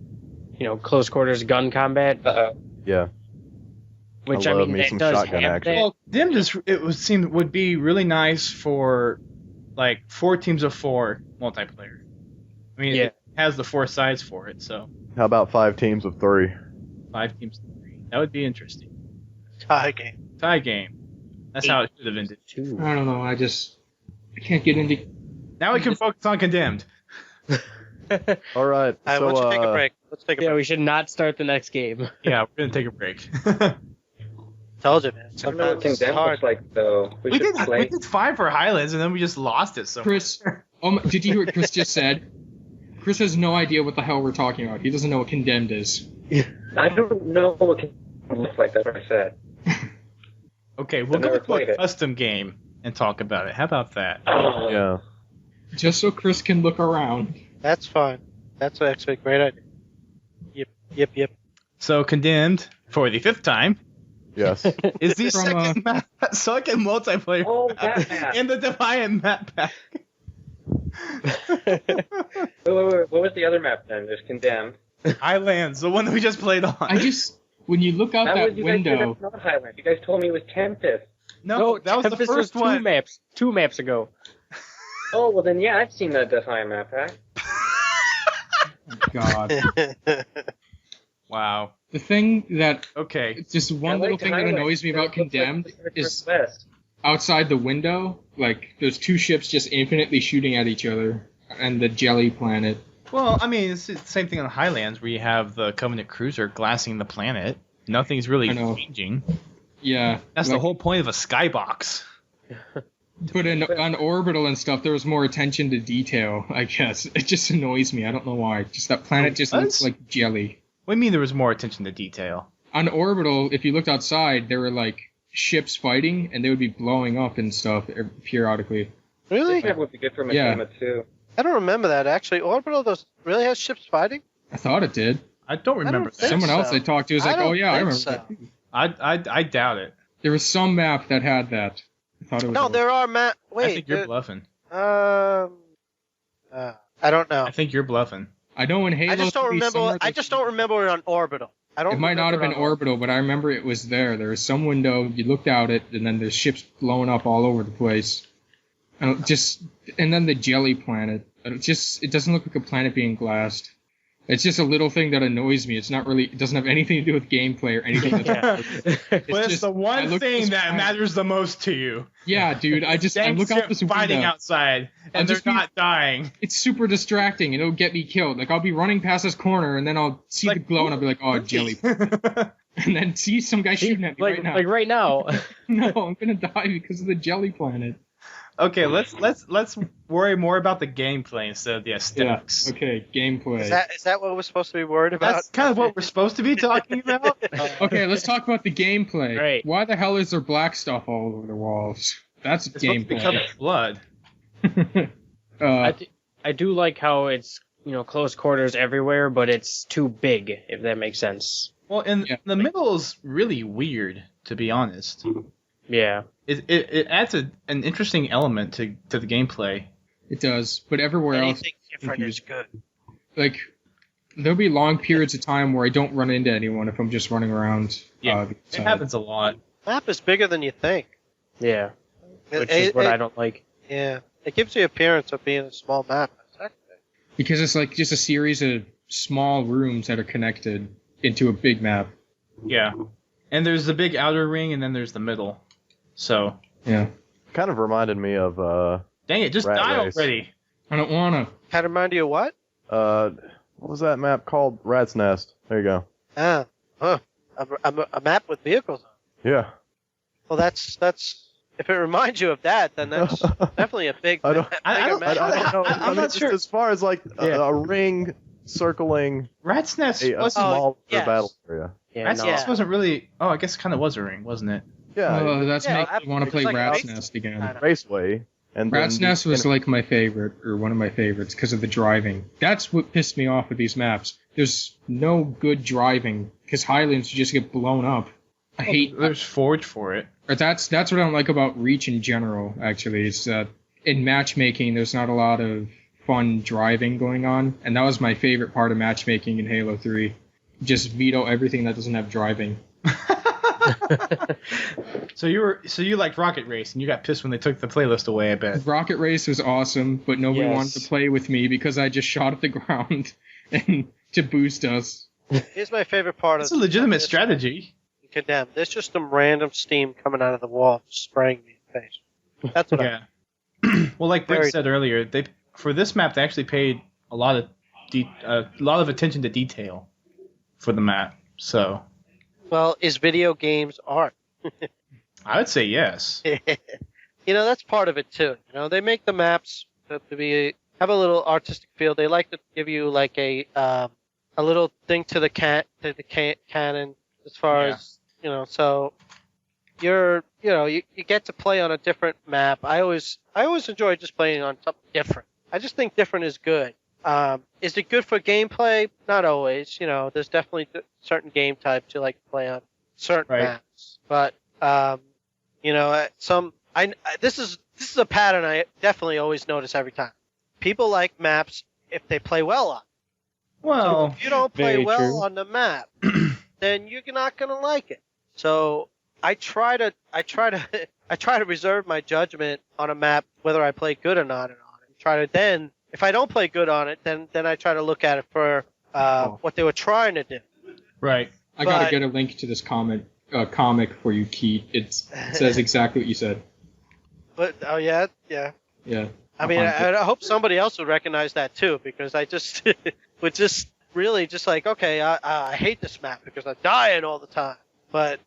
close quarters gun combat. Uh-oh. Yeah. Which I I love mean, me that some does shotgun have action. that. Well, condemned would be really nice for like 4 teams of 4 multiplayer. I mean, Yeah. it has the 4 sides for it, so How about 5 teams of 3? 5 teams of 3. That would be interesting. Tie game. Tie game. That's how it should have ended. Two. I don't know. I can't get into. Now we can focus on condemned. All right. All right, So, let's take a break. Let's take a Yeah, break. we should not start the next game. Yeah, we're gonna take a break. Told you, man. I don't know what Sometimes it's Condemned hard. looks like, though. We should we play. did 5 for Highlands, and then we just lost it. So Chris, did you hear what Chris just said? Chris has no idea what the hell we're talking about. He doesn't know what condemned is. I don't know what Condemned looks like. That's what I said. okay, we'll I've go never to a played it. custom game and talk about it. How about that? Oh, yeah. Just so Chris can look around. That's fine. That's actually a great idea. Yep. So condemned for the 5th time Yes. is the From, second multiplayer Oh, map that map. in the Defiant Map pack. Wait. What was the other map then? There's Condemned. Highlands, the one that we just played on. When you look out That that was you guys said window, that's not Highland. You guys told me it was Tempest. no, that was the Tempest first one. Two maps ago. Oh, well then, yeah, I've seen the Defiant Map pack. God, Wow. the thing that Okay. just one I little like thing that Highland. annoys me It about looks like condemned Pacific is Northwest. outside the window, like there's 2 ships just infinitely shooting at each other, and the jelly planet. Well, I mean, it's the same thing on Highlands where you have the Covenant cruiser glassing the planet. Nothing's really I know. changing. Yeah, That's like, the whole point of a skybox. But on orbital and stuff, there was more attention to detail. I guess it just annoys me. I don't know why. Just that planet just looks like jelly. What do you mean there was more attention to detail? On orbital, if you looked outside, there were like ships fighting, and they would be blowing up and stuff periodically. Really? That would be good for Yeah. Makema too. I don't remember that. Actually, Orbital really has ships fighting? I thought it did. I don't remember think that. Someone else so. I talked to was I like, don't "Oh yeah, I think remember so. that." Too. I doubt it. There was some map that had that. I thought it was. No, there are Wait. I think you're bluffing. I don't know. I think you're bluffing. I know in Halo. I just don't 3 remember. somewhere I there's- just don't remember it on Orbital. I don't. It might not have remember been it on orbital, but I remember it was there. There was some window. You looked out it, and then there's ships blowing up all over the place. And then the jelly planet. It doesn't look like a planet being glassed. It's just a little thing that annoys me. It's not really. It doesn't have anything to do with gameplay or anything. Yeah. But it's just- the I one look at thing this that planet- matters the most to you. Yeah, dude. I look out this fighting window. outside, I'll and they're just be- not dying. It's super distracting, and it'll get me killed. Like I'll be running past this corner, and then I'll see the glow, and I'll be like, "Oh, jelly!" And then see some guy shooting at me right now. Like right now. No, I'm gonna die because of the jelly planet. Okay, let's worry more about the gameplay instead of the aesthetics. Okay, gameplay. Is that what we're supposed to be worried about? That's kind of what we're supposed to be talking about. Okay, let's talk about the gameplay. Right. Why the hell is there black stuff all over the walls? That's It's supposed to be covered gameplay. in blood. I do like how it's close quarters everywhere, but it's too big. If that makes sense. Well, and Yeah. the middle is really weird, to be honest. Yeah. It adds an interesting element to the gameplay. It does, but everywhere else, Anything different is good. like there'll be long periods of time where I don't run into anyone if I'm just running around. Yeah, the It side. happens a lot. Map is bigger than you think. Yeah. which is what I don't like. Yeah, it gives the appearance of being a small map. Because it's like just a series of small rooms that are connected into a big map. Yeah. And there's the big outer ring, and then there's the middle. So. Yeah. Kind of reminded me of Dang it, just Rat die Race. already. I don't wanna. Kind of remind you of what? what was that map called? Rat's Nest. There you go. A map with vehicles on. Yeah. Well, that's if it reminds you of that, then that's definitely a big. I don't bigger map. I don't know. I'm not just sure. As far as like a ring circling Rat's Nest a wasn't. small yes. battle area. Yeah, Rat's no. Nest wasn't really. Oh, I guess it kind of was a ring, wasn't it? Yeah. Oh, that's Yeah, making me want to it's play like a Rat's race- Nest again. I know. Raceway. And Rat's then Nest was like my favorite, or one of my favorites, because of the driving. That's what pissed me off with these maps. There's no good driving, because Highlands you just get blown up. I hate. There's Forge for it. Or that's what I don't like about Reach in general. Actually, is that in matchmaking there's not a lot of fun driving going on, and that was my favorite part of matchmaking in Halo 3. Just veto everything that doesn't have driving. So you liked Rocket Race, and you got pissed when they took the playlist away. I bet. Rocket Race was awesome, but nobody Yes. wanted to play with me because I just shot at the ground and to boost us. Here's my favorite part That's of a legitimate this strategy. Condemned. There's just some random steam coming out of the wall, spraying me in the face. That's what Yeah. Well, like Brent Very- said earlier, for this map they actually paid a lot of attention to detail for the map. So Well, is video games art? I would say yes. That's part of it too. They make the maps to have a little artistic feel. They like to give you like a little thing to the canon as far Yeah. as So you get to play on a different map. I always enjoy just playing on something different. I just think different is good. Is it good for gameplay? Not always. There's definitely certain game types you like to play on certain Right. maps. But this is a pattern I definitely always notice every time. People like maps if they play well on. Well, If you don't play Very well true. on the map, then you're not gonna like it. So I try to reserve my judgment on a map whether I play good or not, and then if I don't play good on it, then I try to look at it for what they were trying to do. right. I gotta But- get a link to this comic for you, Kete. It says exactly what you said. But yeah. Yeah. I mean, I hope somebody else would recognize that too, because I just would just really just like, okay, I hate this map because I'm dying all the time. But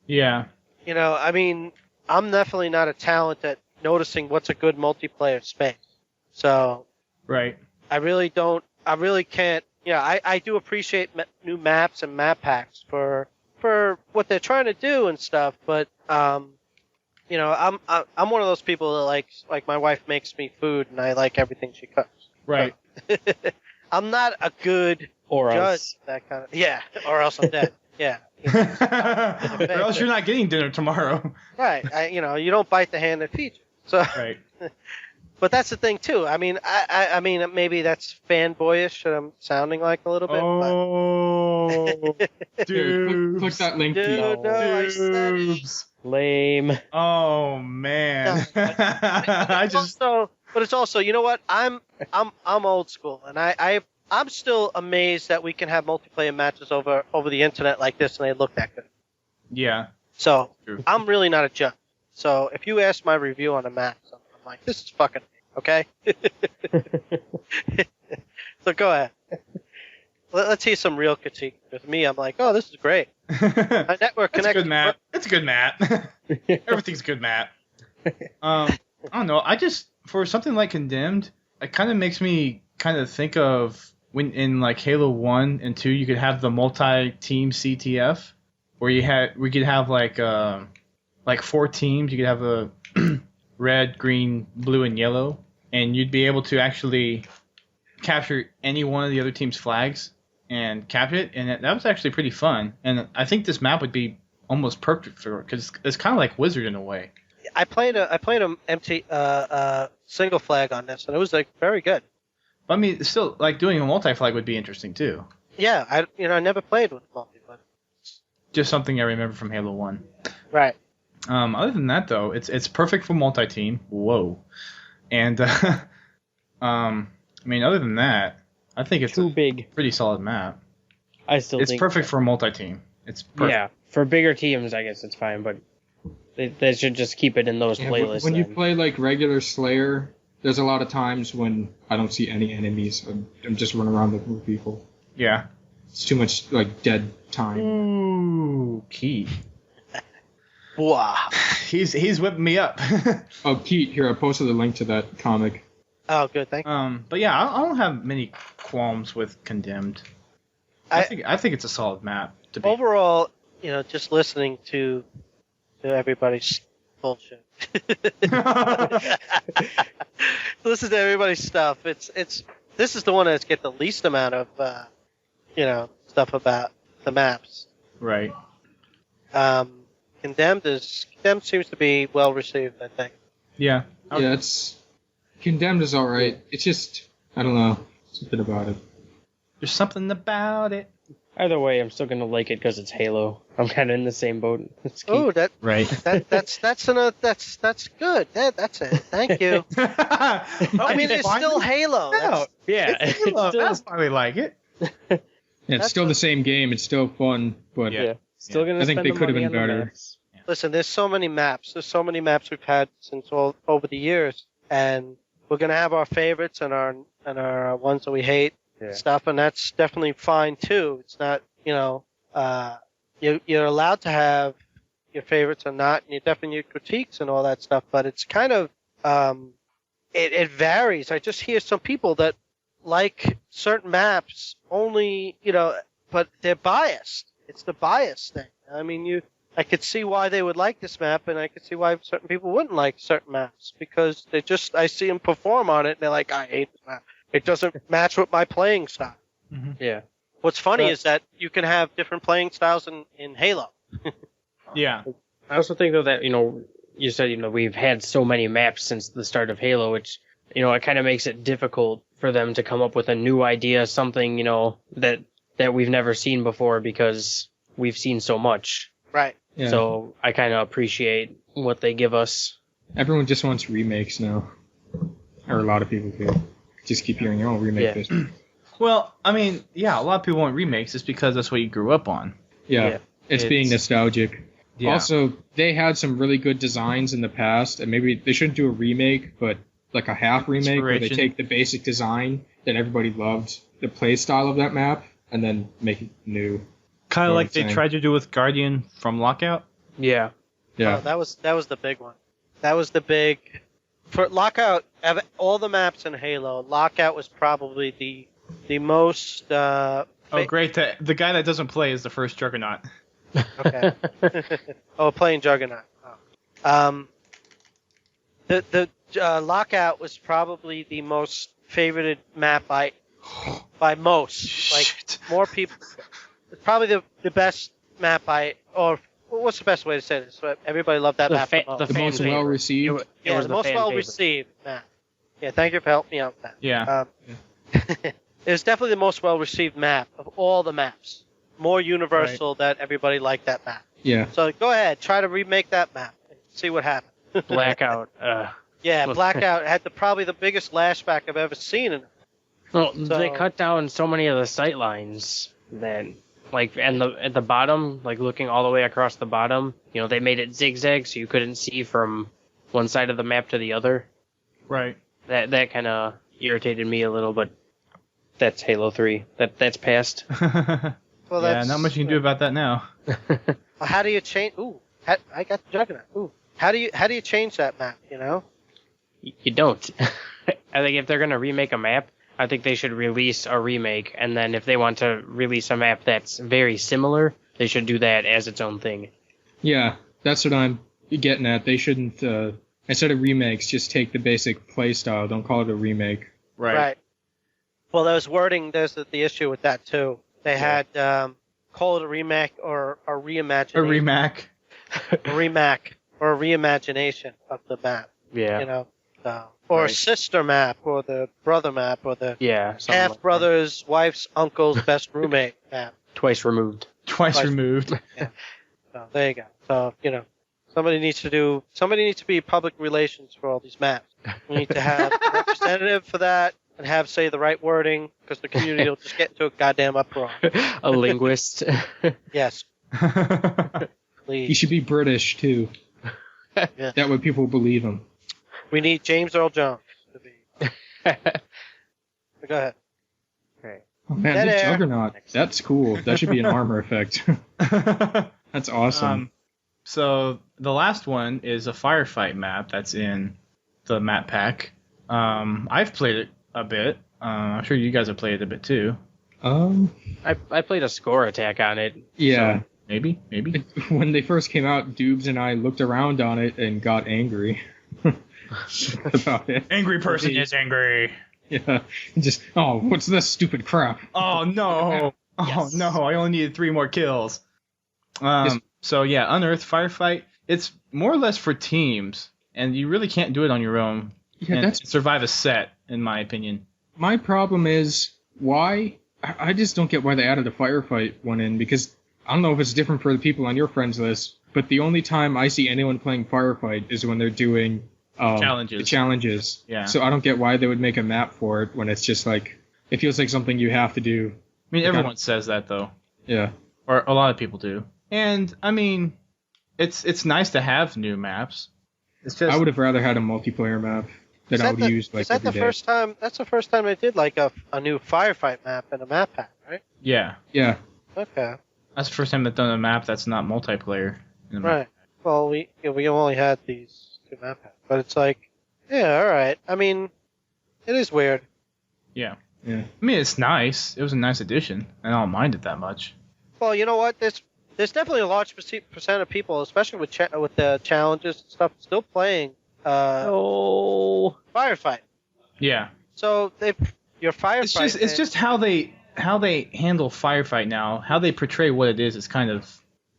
Yeah. I mean, I'm definitely not a talent at noticing what's a good multiplayer space. So Right. I really can't. I do appreciate new maps and map packs for what they're trying to do and stuff. But I'm one of those people that like my wife makes me food and I like everything she cooks. Right. I'm not a good Or judge. else. That kind of or else I'm dead. Yeah. Or else you're not getting dinner tomorrow. Right. You don't bite the hand that feeds you. So. Right. But that's the thing too. I mean, I mean, maybe that's fanboyish that I'm sounding like a little bit. Oh, Here, dude. click that link, Dude, Kete. no, I said it. Dudes. Lame. Oh man. But it's also, you know what? I'm old school, and I'm still amazed that we can have multiplayer matches over the internet like this, and they look that good. Yeah. So True. I'm really not a judge. So if you ask my review on a match, I'm like, this is fucking okay. So go ahead. Let's hear some real critique. With me, I'm like, oh, this is great. My network It's a connects. good map. It's a good map. Everything's a good map. I don't know. I just, for something like Condemned, it kind of makes me kind of think of when in like Halo 1 and 2, you could have the multi-team CTF, where we could have like 4 teams. You could have a red, green, blue, and yellow, and you'd be able to actually capture any one of the other team's flags and capture it, and that was actually pretty fun. And I think this map would be almost perfect for it because it's kind of like Wizard in a way. I played a empty single flag on this, and it was like very good. But I mean, still, like doing a multi-flag would be interesting too. Yeah, I never played with multiplayer. Just something I remember from Halo 1. Right. Other than that, though, it's perfect for multi-team. Whoa. And I mean, other than that, I think it's Too big. pretty solid map. I still It's think perfect for multi-team. It's perfect. Yeah, for bigger teams, I guess it's fine, but they should just keep it in those playlists. When you then. play like regular Slayer, there's a lot of times when I don't see any enemies. I'm just running around looking for people. Yeah. It's too much like dead time. Ooh, Kete. Wow. He's whipping me up. Oh, Kete, here I posted a link to that comic. Oh, good. Thank you. But yeah, I don't have many qualms with Condemned. I think it's a solid map. To be. Overall, just listening to everybody's bullshit. Listen to everybody's stuff. This is the one that's get the least amount of stuff about the maps. Right. Condemned seems to be well received, I think. Yeah. Yeah, Condemned is alright. It's just, I don't know, something about it. There's something about it. Either way, I'm still gonna like it because it's Halo. I'm kind of in the same boat. Oh, Right. that's good. That's it. Thank you. I mean, it's still Halo. yeah, It's Halo. That's why we like it. Yeah, it's still the same game. It's still fun, but yeah. Still gonna. I think spend they the could have money been on the better. maps. Listen, there's so many maps. There's so many maps we've had since over the years, and we're gonna have our favorites and our ones that we hate stuff, and that's definitely fine too. It's not, you're allowed to have your favorites or not, and you're definitely your critiques and all that stuff. But it's kind of it varies. I just hear some people that like certain maps only, but they're biased. It's the bias thing. I mean, I could see why they would like this map, and I could see why certain people wouldn't like certain maps, because I see them perform on it, and they're like, I hate this map. It doesn't match with my playing style. Mm-hmm. Yeah. What's funny is that you can have different playing styles in Halo. Yeah. I also think though that you said we've had so many maps since the start of Halo, which it kind of makes it difficult for them to come up with a new idea, something that we've never seen before because we've seen so much. Right. Yeah. So I kind of appreciate what they give us. Everyone just wants remakes now. Or a lot of people do. Just keep hearing, remake this. Well, I mean, yeah, a lot of people want remakes just because that's what you grew up on. Yeah. It's being nostalgic. Yeah. Also, they had some really good designs in the past, and maybe they shouldn't do a remake, but like a half remake where they take the basic design that everybody loved, the play style of that map, and then make it new. Kind of like they tried to do with Guardian from Lockout. Yeah. Yeah. Oh, that was the big one. That was the big for Lockout. All the maps in Halo, Lockout was probably the most. Oh, great! The guy that doesn't play is the first Juggernaut. Okay. Playing Juggernaut. Oh. The Lockout was probably the most favorited map by most. Like more people. It's probably the best map or what's the best way to say this? Everybody loved that map the most. The most well received. Yeah, the most well received map. Yeah, thank you for helping me out with that. Yeah. It was definitely the most well received map of all the maps. More universal that everybody liked that map. Yeah. So go ahead, try to remake that map and see what happens. Blackout. Yeah, Blackout had probably the biggest lashback I've ever seen in it. Well, they cut down so many of the sight lines that, at the bottom, looking all the way across the bottom, they made it zigzag so you couldn't see from one side of the map to the other. Right. That kind of irritated me a little, but that's Halo 3. That's past. Well, yeah, not much you can do about that now. Well, how do you change? I got the Juggernaut. How do you change that map? You don't. I think if they're gonna remake a map, I think they should release a remake, and then if they want to release a map that's very similar, they should do that as its own thing. Yeah, that's what I'm getting at. They shouldn't, instead of remakes, just take the basic play style. Don't call it a remake. Right. Well, there's the issue with that too. They had call it a remake or a reimagination. A remake or a reimagination of the map. Yeah. Or a sister map, or the brother map, or the half brother's wife's uncle's best roommate map. Twice removed. Twice removed. Yeah. So there you go. So Somebody needs to be public relations for all these maps. We need to have a representative for that and have say the right wording because the community will just get into a goddamn uproar. A linguist. Yes. Please. He should be British too. Yeah. That way people believe him. We need James Earl Jones to be. Go ahead. Okay. Oh man, Dead the air. Juggernaut. That's cool. That should be an armor effect. That's awesome. So the last one is a firefight map that's in the map pack. I've played it a bit. I'm sure you guys have played it a bit too. I played a score attack on it. Yeah. So Maybe. When they first came out, Doobs and I looked around on it and got angry about it. Angry person is angry. Yeah. Just, oh, what's this stupid crap? Oh no! Oh Yes. no! I only needed 3 more kills. So yeah, Unearthed Firefight. It's more or less for teams, and you really can't do it on your own. Yeah, and that's survive a set, in my opinion. my problem. Is why I just don't get why they added a firefight one in, because I don't know if it's different for the people on your friends list, but the only time I see anyone playing firefight is when they're doing Challenges. The challenges. Yeah. So I don't get why they would make a map for it when it's just like it feels like something you have to do. I mean, everyone says that though, Yeah. or a lot of people do. And I mean, it's nice to have new maps. It's just I would have rather had a multiplayer map that I would use like is that every the day. first time? That's the first time they did like a new firefight map in a map pack, right? yeah. Yeah. Okay. That's the first time they've done a map that's not multiplayer. In a map. Right. Well, we only had these 2 map packs, but it's like, yeah, all right. I mean, it is weird. Yeah. Yeah. I mean, it's nice. It was a nice addition. I don't mind it that much. Well, you know what? There's definitely a large percent of people, especially with the challenges and stuff, still playing Oh. firefight. Yeah. So your firefight. It's just how they handle firefight now. How they portray what it is kind of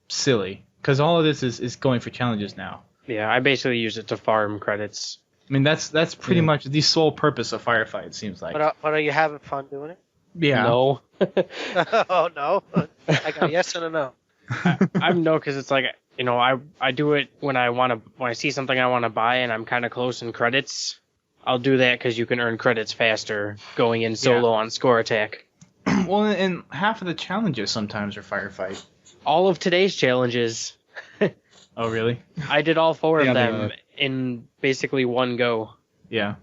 silly. Because all of this is going for challenges now. Yeah, I basically use it to farm credits. I mean, that's pretty much the sole purpose of firefight. It seems like. But are you having fun doing it? Yeah. No. Oh no! I got a yes and a no. I'm no, because it's like, you know, I do it when I see something I want to buy and I'm kind of close in credits. I'll do that because you can earn credits faster going in solo on score attack. Well, and half of the challenges sometimes are firefight. All of today's challenges, Oh, really? I did all 4 of Yeah, they them are. in basically one go. Yeah.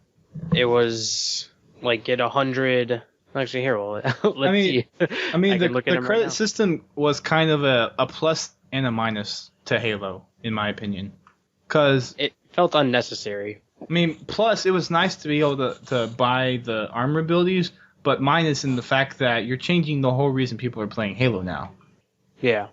It was like get 100. Actually, here, well, let's see. I mean, can the look at them right credit now. system was kind of a plus and a minus to Halo, in my opinion. Because, It felt unnecessary. I mean, plus, it was nice to be able to buy the armor abilities, but minus in the fact that you're changing the whole reason people are playing Halo now. Yeah.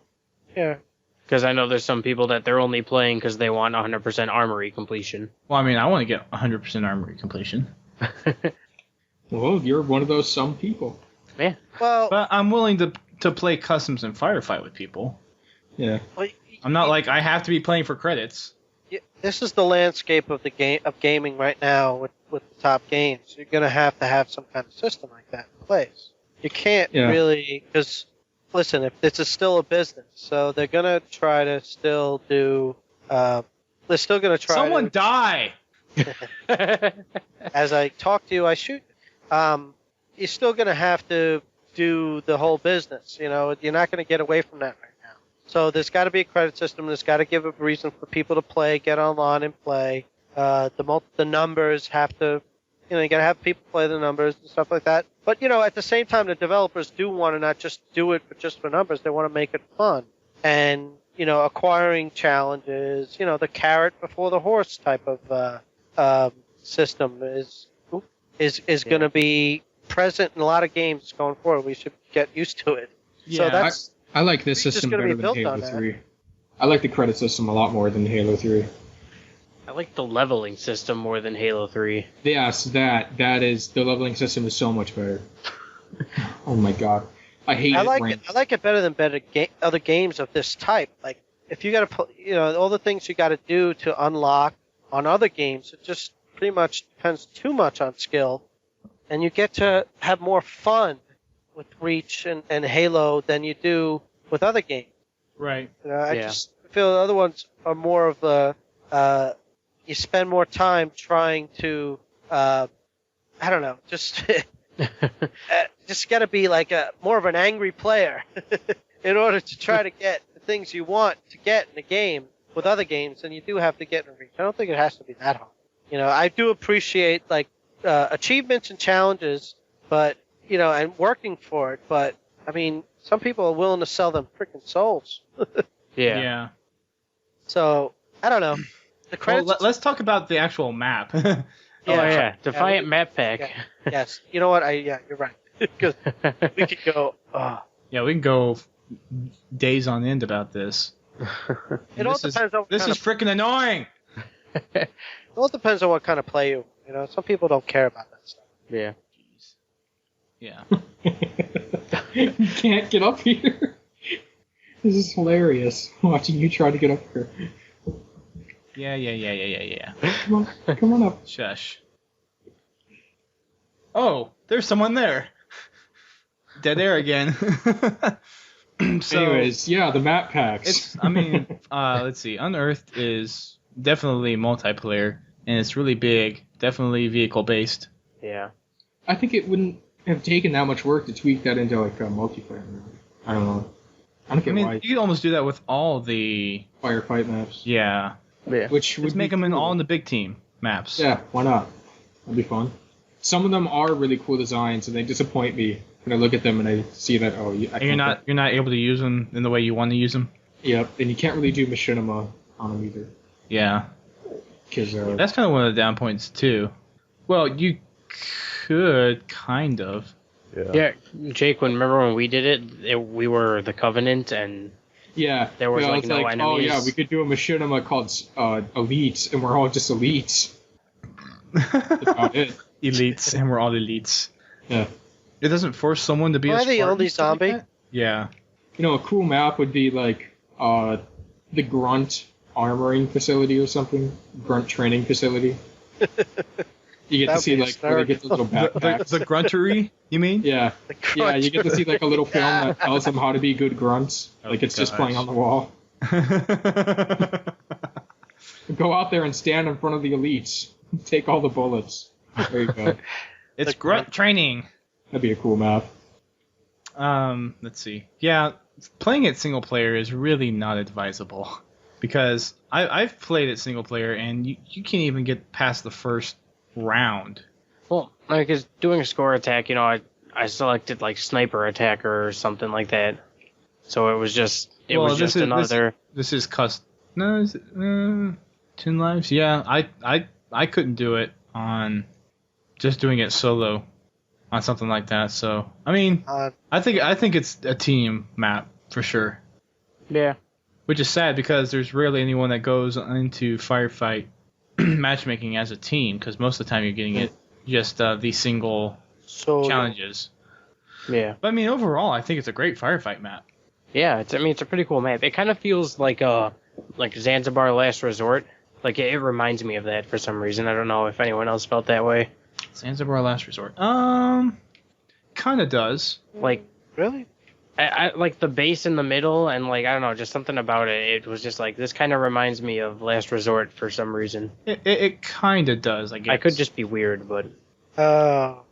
Yeah. Because I know there's some people that they're only playing because they want 100% armory completion. Well, I mean, I want to get 100% armory completion. Well, you're one of those some people. Yeah. Well, But I'm willing to play customs and firefight with people. Yeah. I'm not like I have to be playing for credits. this is the landscape of gaming right now with the top games. You're gonna have to have some kind of system like that in place. You can't really, because listen, if this is still a business, so they're gonna try to still do. They're still gonna try. Someone die! As I talk to you, I shoot. You're still gonna have to do the whole business. You know, you're not gonna get away from that right now. So there's got to be a credit system. There's got to give a reason for people to play, get online and play. The numbers have to, you got to have people play the numbers and stuff like that. But, at the same time, the developers do want to not just do it just for numbers. They want to make it fun. And, acquiring challenges, the carrot before the horse type of system is going to be present in a lot of games going forward. We should get used to it. Yeah, So that's I like this It's just system gonna better be than built Halo on that. 3. I like the credit system a lot more than Halo 3. I like the leveling system more than Halo 3. Yes, that is the leveling system is so much better. Oh my god, I hate I it. like when, it. I like it better than other games of this type. Like if you got to, all the things you got to do to unlock on other games, it just pretty much depends too much on skill, and you get to have more fun with Reach and Halo than you do with other games. Right. I Yeah. just feel the other ones are more of the you spend more time trying to I don't know, just just got to be like more of an angry player in order to try to get the things you want to get in the game with other games, and you do have to get in reach. I don't think it has to be that hard. I do appreciate like achievements and challenges, but and working for it. But I mean, some people are willing to sell them freaking souls. Yeah. So I don't know. The credits. Well, let's talk about the actual map. Defiant Map Pack. Yeah, yes. You know what? You're right. Because we could go. Yeah, we can go days on end about this. It all depends on. This is freaking annoying. It all depends on what kind of play you. Some people don't care about that stuff. Yeah. Yeah. You can't get up here. This is hilarious. Watching you try to get up here. Yeah. Come on up. Shush. Oh, there's someone there. Dead air again. So, anyways, yeah, the map packs. Let's see. Unearthed is definitely multiplayer, and it's really big. Definitely vehicle based. Yeah. I think it wouldn't have taken that much work to tweak that into like a multiplayer. I don't know. I don't get why. You could almost do that with all the firefight maps. Yeah. Which would just make them cool. all in the big team maps. Yeah, why not? That'd be fun. Some of them are really cool designs, and they disappoint me when I look at them and I see that you're not able to use them in the way you want to use them. Yep, and you can't really do machinima on them either. Yeah. Because that's kind of one of the down points too. Well, you could kind of. Yeah, Jake. Remember when we did it? We were the Covenant, and there was like no enemies. Oh yeah, we could do a machinima called Elites, and we're all just elites. That's about it. Elites, and we're all elites. Yeah. It doesn't force someone to be Am a I the only zombie? Like yeah. A cool map would be like the Grunt armoring facility or something. Grunt training facility. You get to see like where they get the little backpacks. The gruntery, you mean? Yeah. Yeah, you get to see like a little film that tells them how to be good grunts. Like it's just playing on the wall. Go out there and stand in front of the elites. Take all the bullets. There you go. It's grunt training. That'd be a cool map. Let's see. Yeah, playing it single player is really not advisable because I've played it single player and you can't even get past the first round. Well, because doing a score attack, I selected like sniper attacker or something like that. So it was just another. This is custom. No, is it 10 lives? Yeah, I couldn't do it on just doing it solo on something like that. So I mean, I think it's a team map for sure. Yeah. Which is sad because there's rarely anyone that goes into firefight matchmaking as a team because most of the time you're getting it just the single challenges. Yeah. But I mean, overall, I think it's a great firefight map. Yeah, it's a pretty cool map. It kind of feels like Zanzibar Last Resort. Like it reminds me of that for some reason. I don't know if anyone else felt that way. Zanzibar Last Resort. Kind of does. Like really? I like the base in the middle and like I don't know, just something about it. It was just like this kind of reminds me of Last Resort for some reason. It kind of does. I guess. I could just be weird, but. Oh,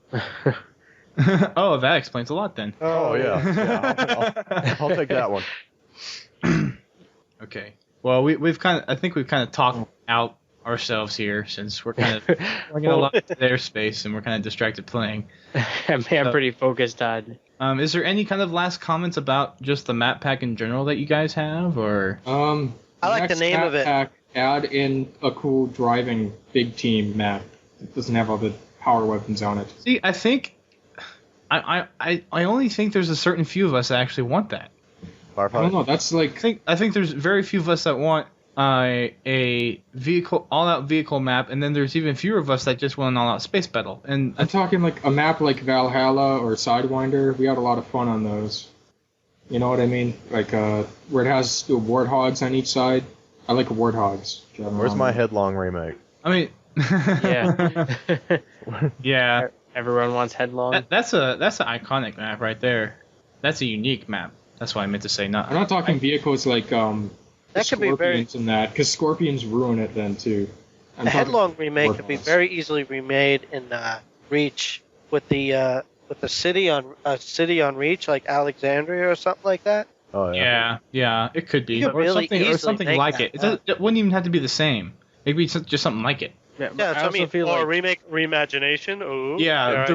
that explains a lot then. Oh yeah. I'll take that one. Okay. Well, we've kind of talked out ourselves here since we're kind of getting a lot of their space and we're kind of distracted playing. I'm pretty focused on. Is there any kind of last comments about just the map pack in general that you guys have, or? I like the name of it. Pack, add in a cool driving big team map. It doesn't have all the power weapons on it. See, I think I only think there's a certain few of us that actually want that. I don't know. That's like I think there's very few of us that want a vehicle all-out vehicle map, and then there's even fewer of us that just want an all-out space battle. And I'm talking like a map like Valhalla or Sidewinder. We had a lot of fun on those. You know what I mean? Like where it has the warthogs on each side. I like warthogs. Where's my Headlong remake? I mean, yeah, yeah. Everyone wants Headlong. That's an iconic map right there. That's a unique map. That's what I meant to say. I'm not talking vehicles like That could be very. Scorpions in that, because Scorpions ruin it then too. The Headlong remake could be very easily remade in Reach with the city on Reach, like Alexandria or something like that. Oh yeah. Yeah, it could be, You could or really something easily like make it. that. It wouldn't even have to be the same. Maybe it's just something like it. Yeah, Yeah, so I mean, feel or like remake, reimagination. Ooh, Yeah, dare I say?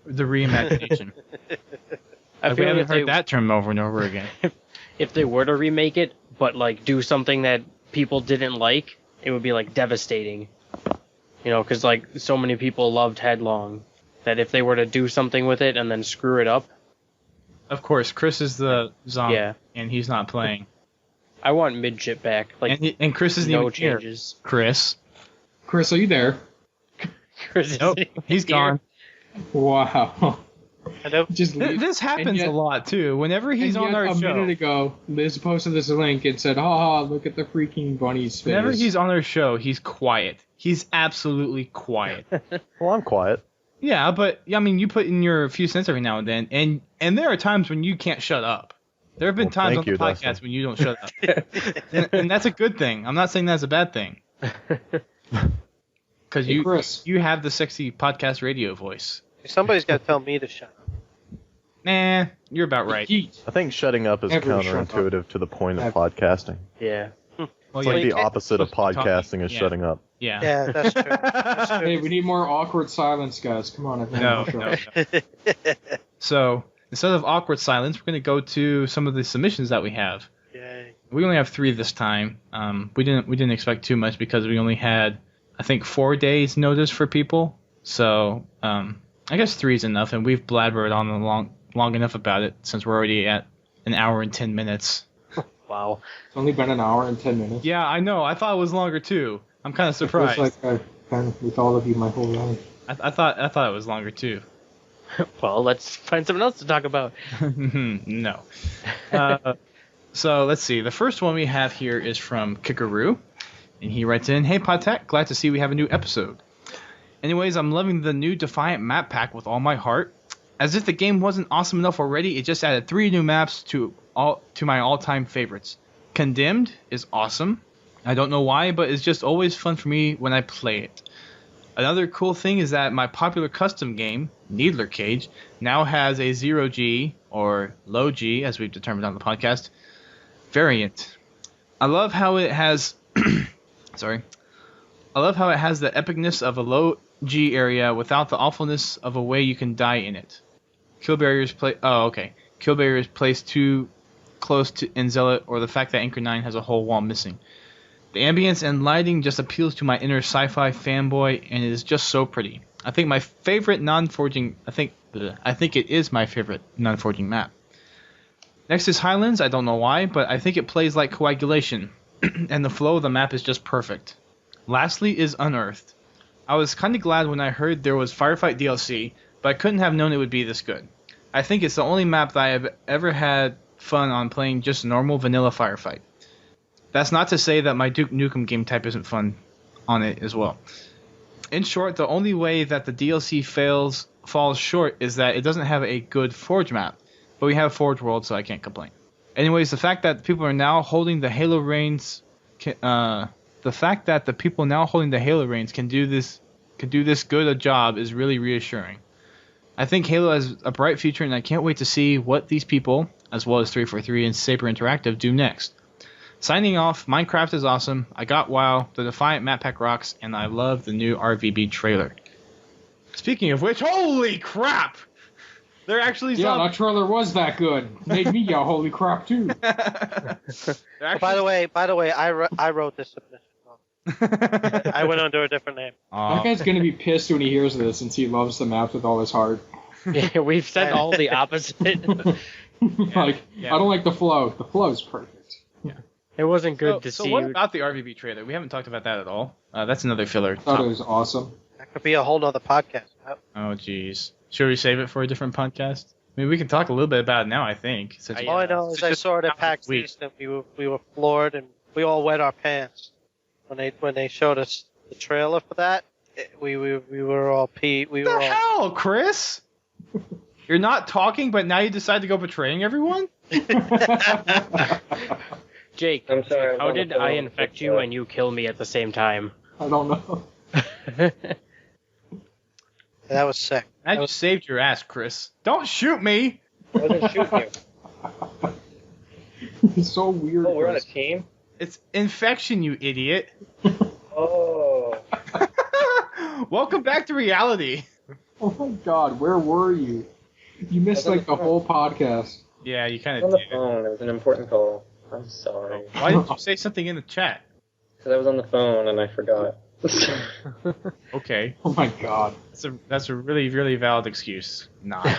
the reimagination. I We feel haven't like heard that term over and over again. if they were to remake it, but like do something that people didn't like, it would be like devastating. You know, because like so many people loved Headlong that if they were to do something with it and then screw it up, Of course, Chris is the zombie, Yeah. and he's not playing. I want Midget back. Like And Chris isn't no even here. changes. Chris. Chris, are you there? Chris Nope, isn't he's here. gone. Wow. I know. Just leave. This happens yet- a lot too. Whenever he's and on yet our a show, minute ago, Liz posted this link and said, "Ha, look at the freaking bunny's face." whenever he's on our show, he's quiet. He's absolutely quiet. Well, I'm quiet. Yeah, but I mean, you put in your few cents every now and then, and there are times when you can't shut up. There have been Well, times on thank the you, podcast Dustin. when you don't shut up, and that's a good thing. I'm not saying that's a bad thing, because Hey, Chris. you have the sexy podcast radio voice. Somebody's got to tell me to shut up. Nah, you're about right. Yeet. I think shutting up is Never shut up. counterintuitive to the point of Never. podcasting. Yeah. Well, It's yeah, like you the can't- opposite of supposed to be podcasting talking. is Yeah. shutting up. yeah. Yeah, that's true. That's true. Hey, we need more awkward silence, guys. Come on, everyone. No, shut no, up. no. So instead of awkward silence, we're going to go to some of the submissions that we have. Yay. We only have 3 this time. We didn't expect too much because we only had, I think, 4 days notice for people. So I guess 3 is enough, and we've blabbered on long enough about it since we're already at an hour and 10 minutes. Wow. It's only been an hour and 10 minutes. Yeah, I know. I thought it was longer too. I'm kind of It feels surprised. like I've been with all of you my whole life. I thought it was longer too. Well, let's find something else to talk about. No. So let's see. The first one we have here is from Kickaroo, and he writes in, "Hey Podtech, glad to see we have a new episode. Anyways, I'm loving the new Defiant Map pack with all my heart. As if the game wasn't awesome enough already, it just added 3 new maps to my all-time favorites. Condemned is awesome. I don't know why, but it's just always fun for me when I play it. Another cool thing is that my popular custom game, Needler Cage, now has a 0G, or low G, as we've determined on the podcast, variant. I love how it has the epicness of a low G area without the awfulness of a way you can die in it. Kill barriers placed too close to in Zealot, or the fact that Anchor 9 has a whole wall missing. The ambience and lighting just appeals to my inner sci-fi fanboy, and it is just so pretty. I think it is my favorite non-forging map. Next is Highlands. I don't know why, but I think it plays like Coagulation, and the flow of the map is just perfect. Lastly is Unearthed. I was kind of glad when I heard there was Firefight DLC, but I couldn't have known it would be this good. I think it's the only map that I have ever had fun on playing just normal vanilla Firefight. That's not to say that my Duke Nukem game type isn't fun on it as well. In short, the only way that the DLC falls short is that it doesn't have a good Forge map, but we have Forge World, so I can't complain. Anyways, the fact that people are now holding the Halo reigns can do this good a job is really reassuring. I think Halo has a bright future, and I can't wait to see what these people, as well as 343 and Saber Interactive, do next. Signing off, Minecraft is awesome, I got WoW, the Defiant Map Pack rocks, and I love the new RVB trailer. Speaking of which, holy crap! They're actually Yeah, that trailer was that good. Made me yell, holy crap, too. By the way, I wrote this submission. I went under a different name. That guy's going to be pissed when he hears this, since he loves the maps with all his heart. Yeah, we've said all the opposite. I don't like the flow. The flow's perfect. It wasn't good to so see. what about the RVB trailer? We haven't talked about that at all. That's another filler. I thought it was awesome. That could be a whole nother podcast. Oh, jeez. Should we save it for a different podcast? I mean, we can talk a little bit about it now, I think. Since All I know is I saw it at PAX East, and we were floored, and we all wet our pants when they showed us the trailer for that. We were all peed. What the hell, Chris? You're not talking, but now you decide to go betraying everyone? Jake, I'm sorry, I was how on the did phone. I infect you and you kill me at the same time? I don't know. That was sick. I just saved your ass, Chris. Don't shoot me! I wasn't shooting you. It's so weird. Oh, we're on a Chris. team? It's infection, you idiot. Oh. Welcome back to reality. Oh my god, where were you? You missed I was on like the the whole podcast. Yeah, you I kind was of on the did. phone. It was an important call. I'm sorry. Why didn't you say something in the chat? Because I was on the phone and I forgot. Okay, Oh my god. that's a really, really valid excuse. Nah.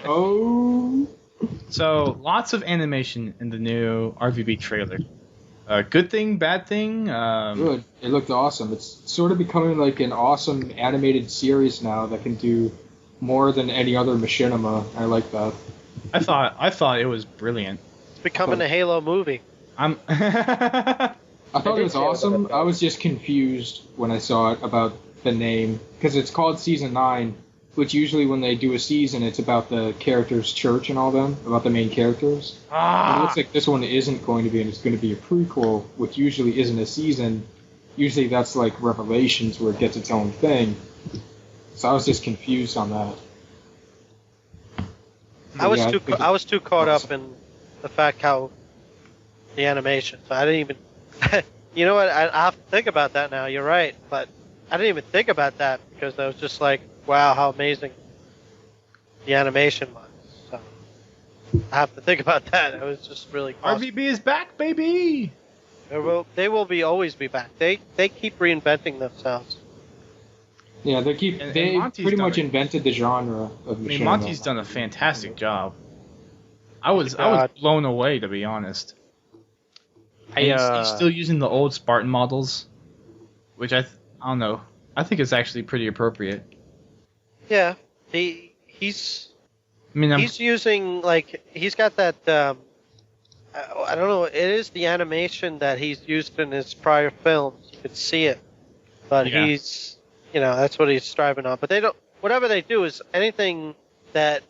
Oh. So, lots of animation in the new RVB trailer. Good thing, bad thing? Good. It looked awesome. It's sort of becoming like an awesome animated series now that can do more than any other machinima. I like that. I thought it was brilliant. It's becoming a Halo movie. I'm. I thought did it was see it, awesome. but- I was just confused when I saw it about the name because it's called Season 9, which usually when they do a season, it's about the characters' church and all them, about the main characters. And it looks like this one isn't going to be, and it's going to be a prequel, which usually isn't a season. Usually that's like Revelations where it gets its own thing. So I was just confused on that. I was Yeah, too think I was too caught up in the fact how the animation. So I didn't even. You know what? I have to think about that now. You're right, but I didn't even think about that because I was just like, wow, how amazing the animation was. So I have to think about that. I was just really. Awesome. RVB is back, baby! They will be always be back. They keep reinventing themselves. Yeah, And they Monty's pretty done much it. invented the genre of I mean, machinima. Monty's done a fantastic job. I was God. blown away, to be honest. I, And he's still using the old Spartan models, which I don't know. I think it's actually pretty appropriate. Yeah, he's I mean, he's using like he's got that. I don't know. It is the animation that he's used in his prior films. You could see it, but Yeah. he's that's what he's striving on. But they don't. Whatever they do is anything that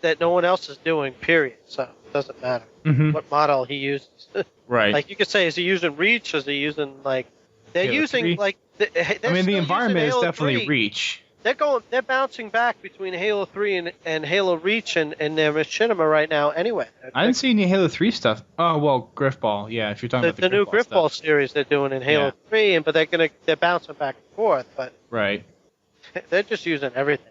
that no one else is doing. Period. So it doesn't matter what model he uses. right. Like you could say, is he using Reach? Is he using like they're Halo using 3? like? I mean, the environment is definitely Reach. They're bouncing back between Halo 3 and Halo Reach and their machinima right now anyway. I didn't see any Halo 3 stuff. Oh, well, Griffball. Yeah, if you're talking about the new Griffball stuff. series they're doing in Halo Yeah. 3, but they're bouncing back and forth, but Right, they're just using everything.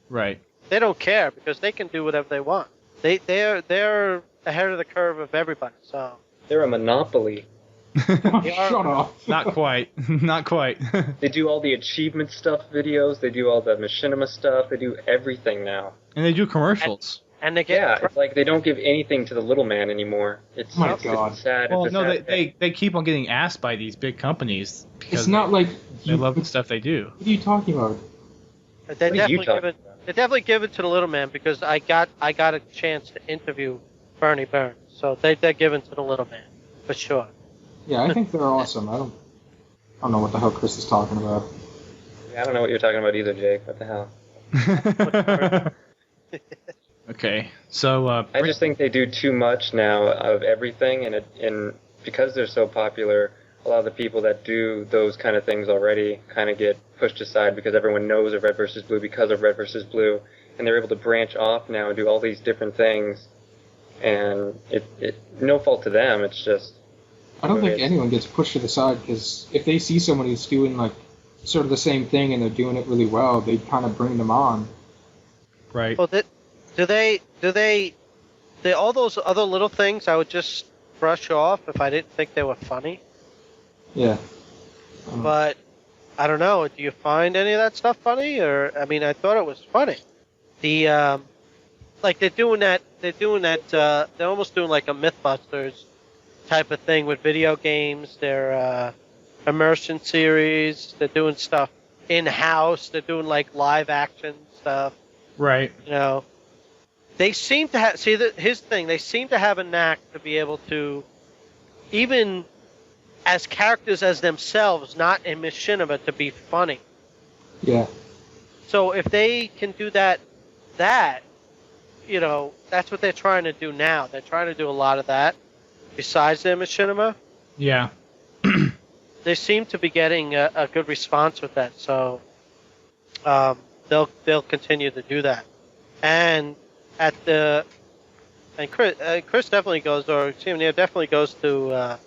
right. They don't care because they can do whatever they want. They're ahead of the curve of everybody. So They're a monopoly. Shut up. Not quite. Not quite. They do all the achievement stuff videos. They do all the machinima stuff. They do everything now. And they do commercials. and they get Yeah, it's like they don't give anything to the little man anymore. It's, My it's God. just sad. Well, it's a no, sad they keep on getting asked by these big companies because It's not like they love the stuff they do. What are you talking about? They What are you definitely talking give it. They definitely give it to the little man because I got a chance to interview Bernie Burns, so they're giving to the little man for sure. Yeah, I think they're awesome. I don't know what the hell Chris is talking about. I don't know what you're talking about either, Jake. What the hell? Okay, so I just think they do too much now of everything, and because they're so popular, a lot of the people that do those kind of things already kind of get pushed aside because everyone knows of Red vs. Blue because of Red vs. Blue, and they're able to branch off now and do all these different things, and it no fault to them. It's just I don't think anyone gets pushed to the side because if they see someone who's doing like sort of the same thing and they're doing it really well, they kind of bring them on. right. Well, do they all those other little things I would just brush off if I didn't think they were funny. Yeah. But I don't know. Do you find any of that stuff funny? Or I mean, I thought it was funny. The like they're doing that. They're almost doing like a MythBusters type of thing with video games. Their immersion series. They're doing stuff in house. They're doing like live action stuff. Right. You know, they seem to have. See, his thing. They seem to have a knack to be able to, even as characters as themselves, not in machinima, to be funny. Yeah. So if they can do that, you know, that's what they're trying to do now. They're trying to do a lot of that. besides their machinima, Yeah. they seem to be getting a good response with that. So they'll continue to do that. And Chris definitely goes, or CMNeir definitely goes to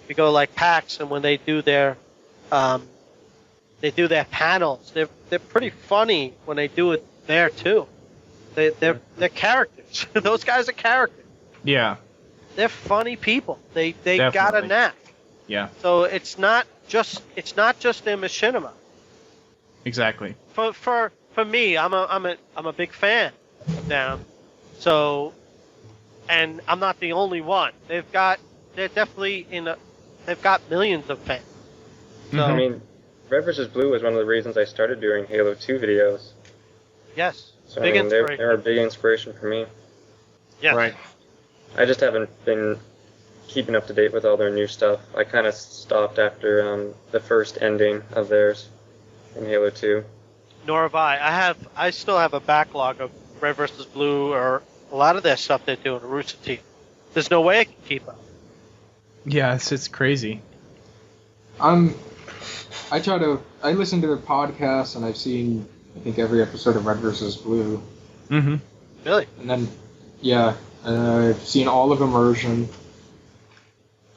you go like PAX, and when they do their panels, they're pretty funny when they do it there too. They're characters. Those guys are characters. Yeah. They're funny people. They got a Definitely. knack. Yeah. So it's not just their machinima. Exactly. For me, I'm a big fan of them. So, and I'm not the only one. They've got millions of fans. So, I mean, Red vs. Blue was one of the reasons I started doing Halo 2 videos. yes, So big I mean, inspiration. they're a big inspiration for me. Yes. Right. I just haven't been keeping up to date with all their new stuff. I kind of stopped after the first ending of theirs in Halo 2. Nor have I. I still have a backlog of Red vs. Blue or a lot of their stuff they're doing. Rooster Teeth. There's no way I can keep up. Yeah, it's crazy. I listen to their podcast, and I've seen, I think, every episode of Red vs. Blue. Mm-hmm. Really? And then, yeah, I've seen all of Immersion.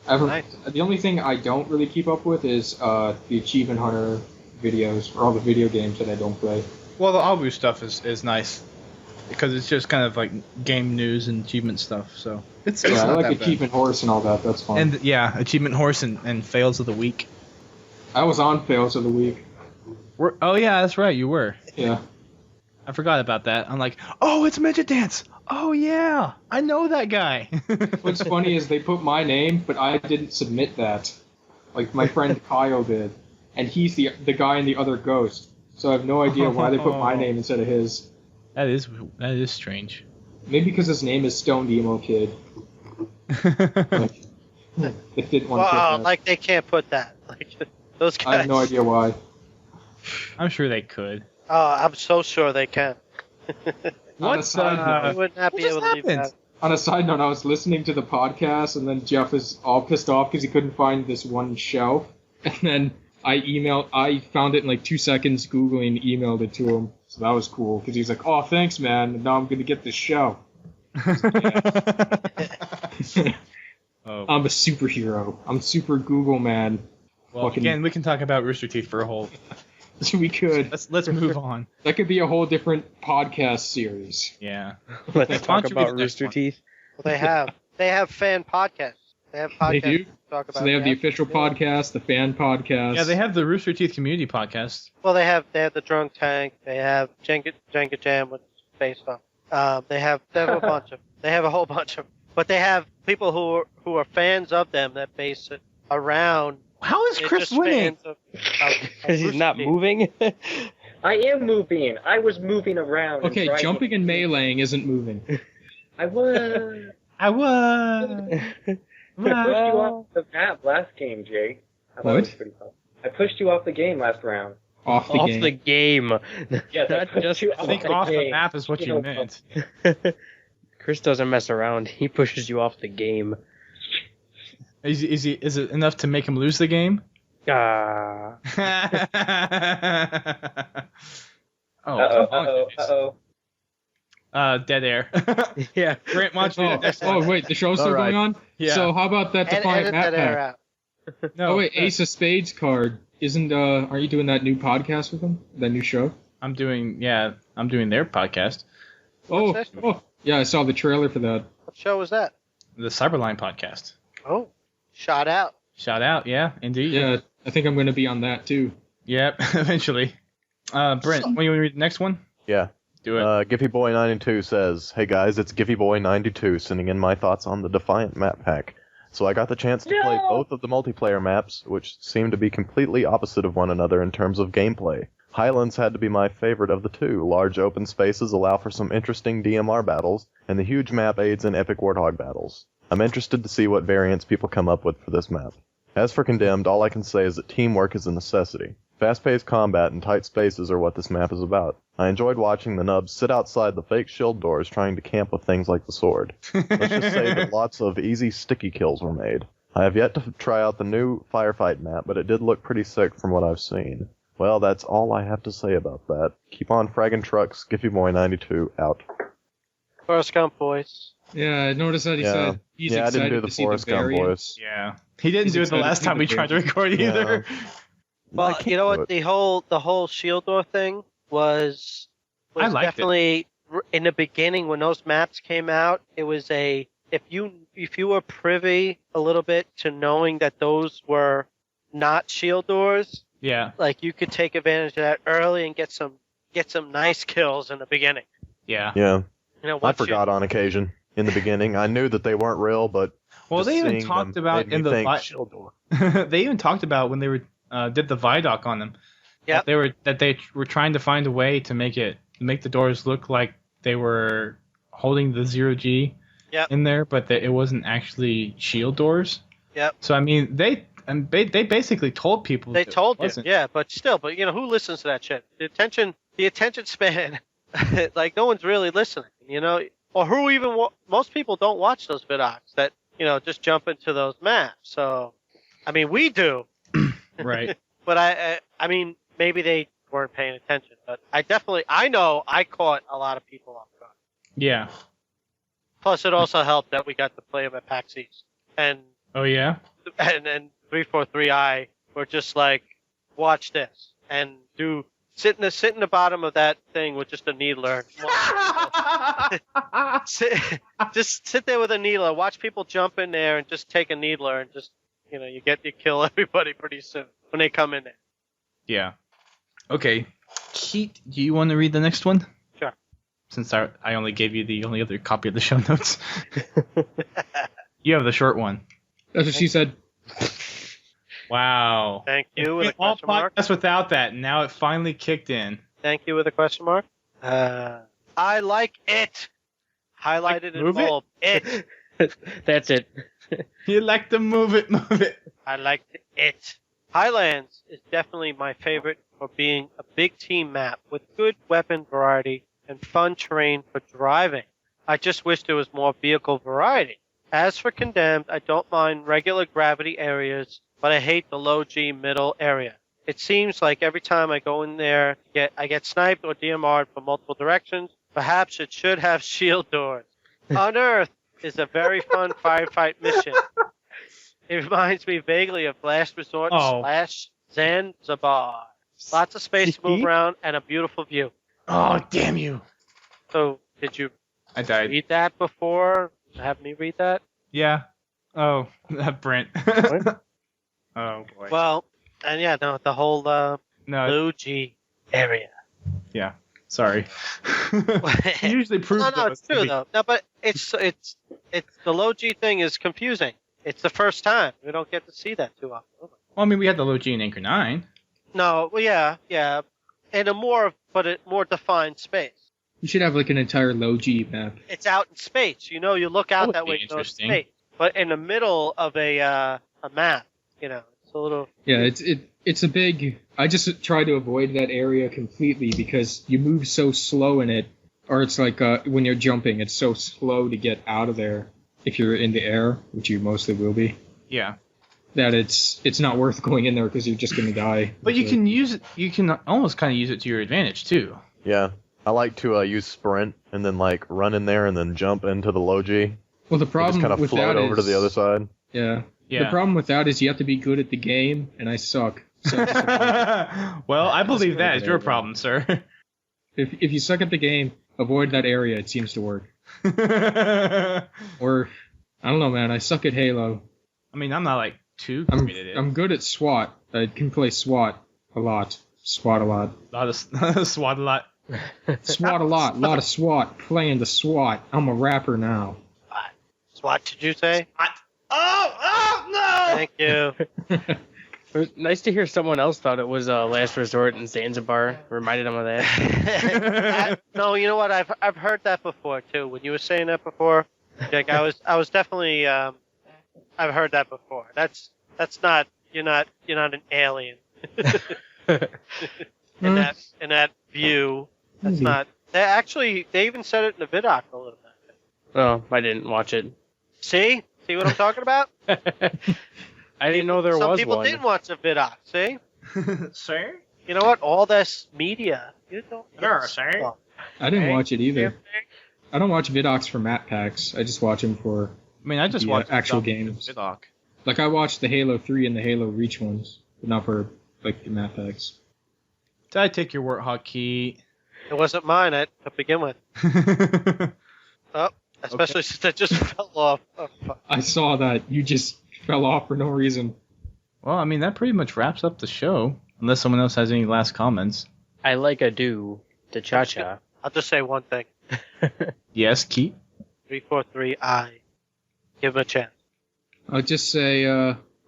Nice. The only thing I don't really keep up with is the Achievement Hunter videos, or all the video games that I don't play. Well, the Abu stuff is nice because it's just kind of like game news and achievement stuff. So it's Yeah, I not like that bad. Achievement Horse and all that, that's fun. And yeah, achievement horse and fails of the week. I was on Fails of the Week. Oh yeah, that's right, you were. Yeah. I forgot about that. I'm like, oh, it's MidgetDance. Oh yeah, I know that guy. What's funny is they put my name, but I didn't submit that. Like, my friend Kyle did. And he's the guy in the other Ghost. So I have no idea why they put my name instead of his. That is strange. Maybe because his name is Stoned Emo Kid. Like, they didn't want to put that. Like they can't put that. Like those guys. I have no idea why. I'm sure they could. Oh, I'm so sure they can. On a side note, We would not what be just able to leave happened? that. On a side note, I was listening to the podcast, and then Jeff is all pissed off because he couldn't find this one shelf. And then I found it in like 2 seconds, Googling, and emailed it to him. So that was cool, because he's like, oh, thanks, man, and now I'm going to get this shelf. Oh. I'm a superhero. I'm super Google man. Well, fucking- again, we can talk about Rooster Teeth for a whole. We could. Let's move on. That could be a whole different podcast series. Yeah. Let's Why talk don't you be the about next Rooster one? Teeth. Well, they have fan podcasts. They have podcasts They do? to talk about. So they have the that. official podcast, the fan podcast. Yeah, they have the Rooster Teeth community podcast. Well, they have the Drunk Tank. They have Jenga Jam, which is based on. They have a bunch of. They have a whole bunch of. But they have people who are fans of them that base it around. How is They're Chris just winning? fans of Because he's Rooster not Teeth. moving. I am moving. I was moving around. and Okay, driving. jumping and meleeing isn't moving. I was. I was. I pushed you off the map last game, Jake. I thought it was What? pretty fun. I pushed you off the game last round. Off the Off game. the game. Yes, I Not pushed just you I think the off the game. map is what you know, meant. Chris doesn't mess around. He pushes you off the game. Is it enough to make him lose the game? Ah. Oh, Uh-oh, come on, uh-oh, guys. uh-oh. Dead air. Yeah. Brent, why don't you do the next Oh, one? wait, the show's still All right. going on? Yeah. So how about that Defiant Edit Map that air pack? out. No, Oh wait, Ace of Spades card. Aren't you doing that new podcast with them? That new show? I'm doing their podcast, Oh, What's that? oh, yeah, I saw the trailer for that. What show was that? the Cyberline podcast. Oh, shot out. Shout out, yeah, indeed. Yeah, I think I'm going to be on that too. Yep, eventually. Brent, when you want to read the next one? Yeah. Do it. GiffyBoy92 says, "Hey guys, it's GiffyBoy92 sending in my thoughts on the Defiant Map pack. So I got the chance to play both of the multiplayer maps, which seem to be completely opposite of one another in terms of gameplay. Highlands had to be my favorite of the two. Large open spaces allow for some interesting DMR battles, and the huge map aids in epic Warthog battles. I'm interested to see what variants people come up with for this map. As for Condemned, all I can say is that teamwork is a necessity. Fast-paced combat and tight spaces are what this map is about. I enjoyed watching the nubs sit outside the fake shield doors trying to camp with things like the sword. Let's just say that lots of easy sticky kills were made. I have yet to try out the new firefight map, but it did look pretty sick from what I've seen. Well, that's all I have to say about that. Keep on fragging trucks, Skiffyboy92, out. Forrest Gump voice. Yeah, I noticed that he said he's I excited didn't do the to see Forrest the Gump variants. voice. Yeah. He didn't He's do it the excited last to see time the we tried to variants. record either. Well, I Well, can't you know do what? it. The whole shield door thing was I liked definitely in the beginning when those maps came out. It was if you were privy a little bit to knowing that those were not shield doors, Yeah. like you could take advantage of that early and get some nice kills in the beginning. Yeah. Yeah, You know, I once you- forgot on occasion in the beginning. I knew that they weren't real, but Well, just they even seeing talked them about made me in the think, shield door. they even talked about when they were did the Vidoc on them. Yep. That they were trying to find a way to make the doors look like they were holding the 0G Yep. in there, but that it wasn't actually shield doors. Yep. So I mean, they basically told people. They that it told you, wasn't. yeah, but you know, who listens to that shit? The attention span, like no one's really listening, you know, or who even most people don't watch those vidocs that just jump into those maps. So, I mean, we do, Right. but I mean, maybe they weren't paying attention, but I know I caught a lot of people off guard. Yeah. Plus, it also helped that we got to play them at PAX East, and Oh yeah. 343i were just like, watch this and sit in the bottom of that thing with just a needler. Just sit there with a needler, watch people jump in there and just take a needler and just you kill everybody pretty soon when they come in there. Yeah. Okay. Kete, do you want to read the next one? Sure. Since I only gave you the only other copy of the show notes. You have the short one. That's what she said. Wow. Thank you with a All question mark. podcasts without that, and now it finally kicked in. Thank you with a question mark. I like it. Highlighted in move it? bold. It. That's it. You like to move it. I liked it. Highlands is definitely my favorite for being a big team map with good weapon variety and fun terrain for driving. I just wish there was more vehicle variety. As for Condemned, I don't mind regular gravity areas, but I hate the low G middle area. It seems like every time I go in there, I get sniped or DMR'd from multiple directions. Perhaps it should have shield doors. Unearthed is a very fun firefight mission. It reminds me vaguely of Last Resort / Zanzibar. Lots of space to move around and a beautiful view. Oh, damn you. So, did you I died. read that before? Have me read that? Yeah. Oh, Brent. Oh, boy. Well, and yeah, no, the whole no, low G area. yeah. Sorry. You usually prove No, it's true though. No, but it's the low G thing is confusing. It's the first time we don't get to see that too often. Well, I mean, we had the low G in Anchor 9. No, well, yeah, in a more defined space. You should have like an entire low G map. It's out in space. You look out that way, you know it's space. But in the middle of a map, it's a little. Yeah, it's a big. I just try to avoid that area completely because you move so slow in it, or it's like when you're jumping, it's so slow to get out of there if you're in the air, which you mostly will be. Yeah. That it's not worth going in there because you're just gonna die. But you can use it. You can almost kind of use it to your advantage too. Yeah, I like to use sprint and then like run in there and then jump into the low G. Well, the Just problem kind of with float that over to is the other side. Yeah. Yeah. The problem with that is you have to be good at the game, and I suck. So Well, I believe that is your problem, sir. if you suck at the game, avoid that area. It seems to work. Or I don't know, man. I suck at Halo. I mean, I'm not like too I'm great at it. I'm good at SWAT. I can play SWAT a lot. SWAT a lot. A lot of SWAT a lot. SWAT a lot. A lot of SWAT. Playing the SWAT. I'm a rapper now. What did you say? Oh no! Thank you. It was nice to hear someone else thought it was Last Resort in Zanzibar. Reminded them of that. No, you know what? I've heard that before too. When you were saying that before, like I was definitely I've heard that before. That's not you're not an alien. in that view. That's not. They even said it in the vidoc a little bit. Oh, I didn't watch it. See what I'm talking about? I didn't know there was one. Some people didn't watch the vidoc. See? Sir? You know what? All this media. You don't. Sir? I didn't watch it either. I don't watch vidocs for map packs. I just watch them for I just watched actual games. Vidoc. Like I watched the Halo 3 and the Halo Reach ones, but not for like the map packs. Did I take your Warthog key? It wasn't mine to begin with. Especially since I just fell off. Oh, fuck. I saw that you just fell off for no reason. Well, I mean, that pretty much wraps up the show, unless someone else has any last comments. I like a do to cha-cha. I'll just say one thing. Yes, Kete? 343I. Give him a chance. I'll just say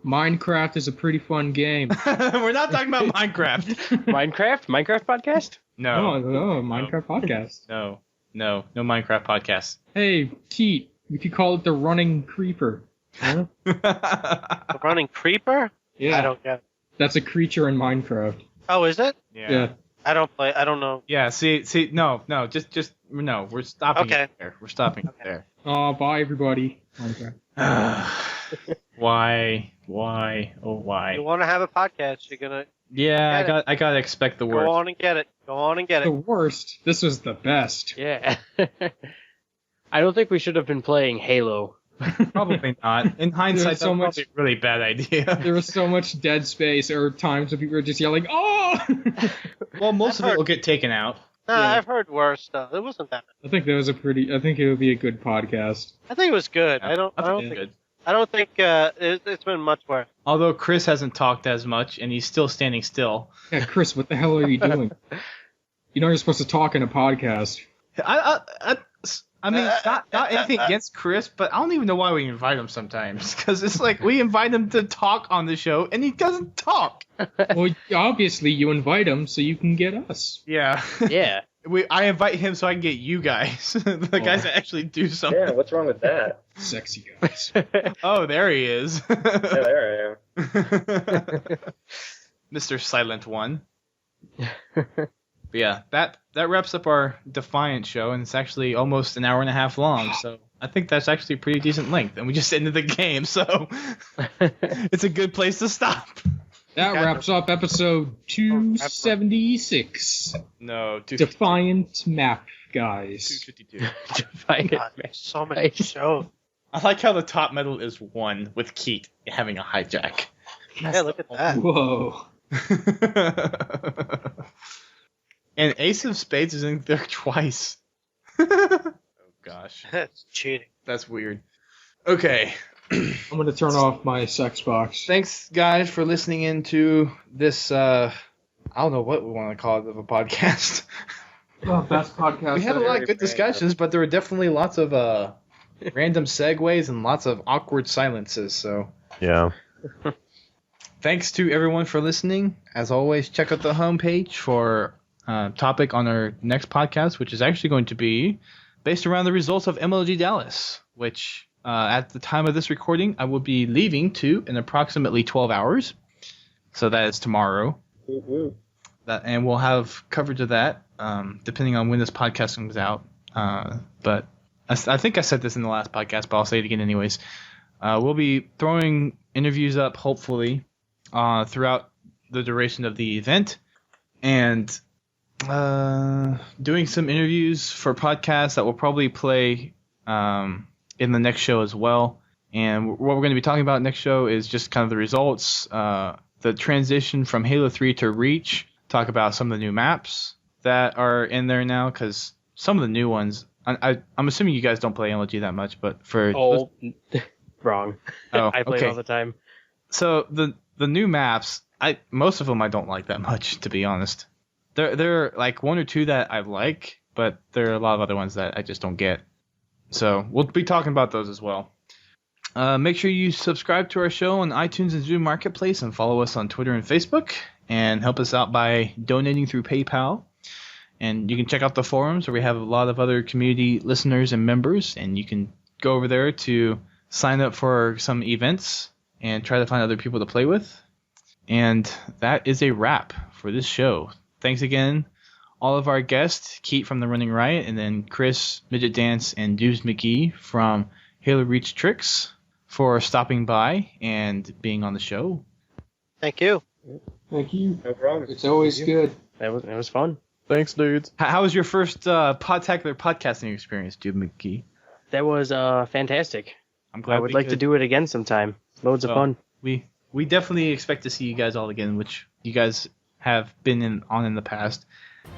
Minecraft is a pretty fun game. We're not talking about Minecraft. Minecraft podcast? No, Minecraft podcast. No Minecraft podcast. Hey, Kete, we could call it the Running Creeper. Huh? The running creeper? Yeah. I don't get it. That's a creature in Minecraft. Oh, is it? Yeah. I don't know. Yeah, see, no, just, no, we're stopping it there. We're stopping it there. Oh, bye, everybody. Minecraft. Why? Oh, You why? want to have a podcast, you're going to Yeah, I gotta expect the worst. go on and get it. The worst. This was the best. Yeah. I don't think we should have been playing Halo. Probably not. In hindsight, that's probably a really bad idea. There was so much dead space, or times when people were just yelling, "Oh!" Well, most of it will get taken out. No, Yeah. I've heard worse stuff. It wasn't that bad. I think it would be a good podcast. I think it was good. Yeah, I don't think think good. it's been much worse. Although Chris hasn't talked as much, and he's still standing still. Yeah, Chris, what the hell are you doing? You know you're supposed to talk in a podcast. I mean, not anything against Chris, but I don't even know why we invite him sometimes. Because it's like we invite him to talk on the show, and he doesn't talk. Well, obviously you invite him so you can get us. Yeah. Yeah. I invite him so I can get you guys, the guys that actually do something. Yeah, what's wrong with that? Sexy guys. Oh, there he is. Yeah, there I am. Mr. Silent One. But yeah, that wraps up our Defiant show, and it's actually almost an hour and a half long, so I think that's actually a pretty decent length, and we just ended the game, so it's a good place to stop. That wraps up episode 276. No, Defiant Map, guys. 252. Defiant God, Map. so many shows. I like how the top medal is 1 with Kete having a hijack. Yeah, look at that. Whoa. And Ace of Spades is in there twice. Oh gosh, That's cheating. that's weird. Okay. I'm going to turn off my sex box. Thanks, guys, for listening into this, I don't know what we want to call it, of a podcast. Oh, best podcast. We had a lot of good discussions, but there were definitely lots of random segues and lots of awkward silences, so Yeah. thanks to everyone for listening. As always, check out the homepage for topic on our next podcast, which is actually going to be based around the results of MLG Dallas, which at the time of this recording, I will be leaving to in approximately 12 hours. So that is tomorrow. Woo-hoo. And we'll have coverage of that, depending on when this podcast comes out. But I think I said this in the last podcast, but I'll say it again anyways. We'll be throwing interviews up, hopefully, throughout the duration of the event. And doing some interviews for podcasts that will probably play in the next show as well. And what we're going to be talking about next show is just kind of the results, the transition from Halo 3 to Reach, talk about some of the new maps that are in there now, because some of the new ones, I'm assuming you guys don't play MLG that much, but for... Oh, wrong. Oh, I play okay. it all the time. So the new maps, most of them I don't like that much, to be honest. There are like 1 or 2 that I like, but there are a lot of other ones that I just don't get. So we'll be talking about those as well. Make sure you subscribe to our show on iTunes and Zoom Marketplace, and follow us on Twitter and Facebook, and help us out by donating through PayPal. And you can check out the forums where we have a lot of other community listeners and members, and you can go over there to sign up for some events and try to find other people to play with. And that is a wrap for this show. Thanks again, all of our guests, Kete from the Running Riot, and then Chris, MidgetDance, and DoobsMcGee from Halo Reach Tricks for stopping by and being on the show. Thank you. Thank you. No problem. It's always good. It was fun. Thanks, dudes. How was your first Podtacular podcasting experience, DoobsMcGee? That was fantastic. I'm glad I would like to do it again sometime. Loads of fun. We definitely expect to see you guys all again, which you guys have been on in the past.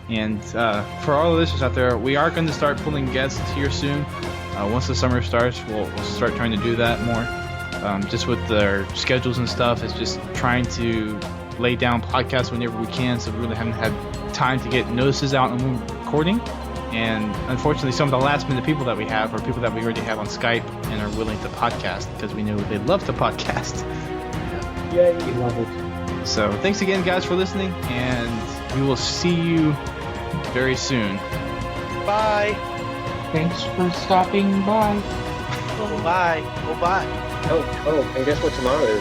And for all the listeners out there, we are going to start pulling guests here soon. Once the summer starts, we'll start trying to do that more. Just with their schedules and stuff, it's just trying to lay down podcasts whenever we can, so we really haven't had time to get notices out when we're recording. And unfortunately, some of the last minute people that we have are people that we already have on Skype and are willing to podcast because we know they love to podcast. Yay, love it. So thanks again, guys, for listening, and we will see you very soon. Bye. Thanks for stopping by. Bye. Bye. Oh, and guess what tomorrow is?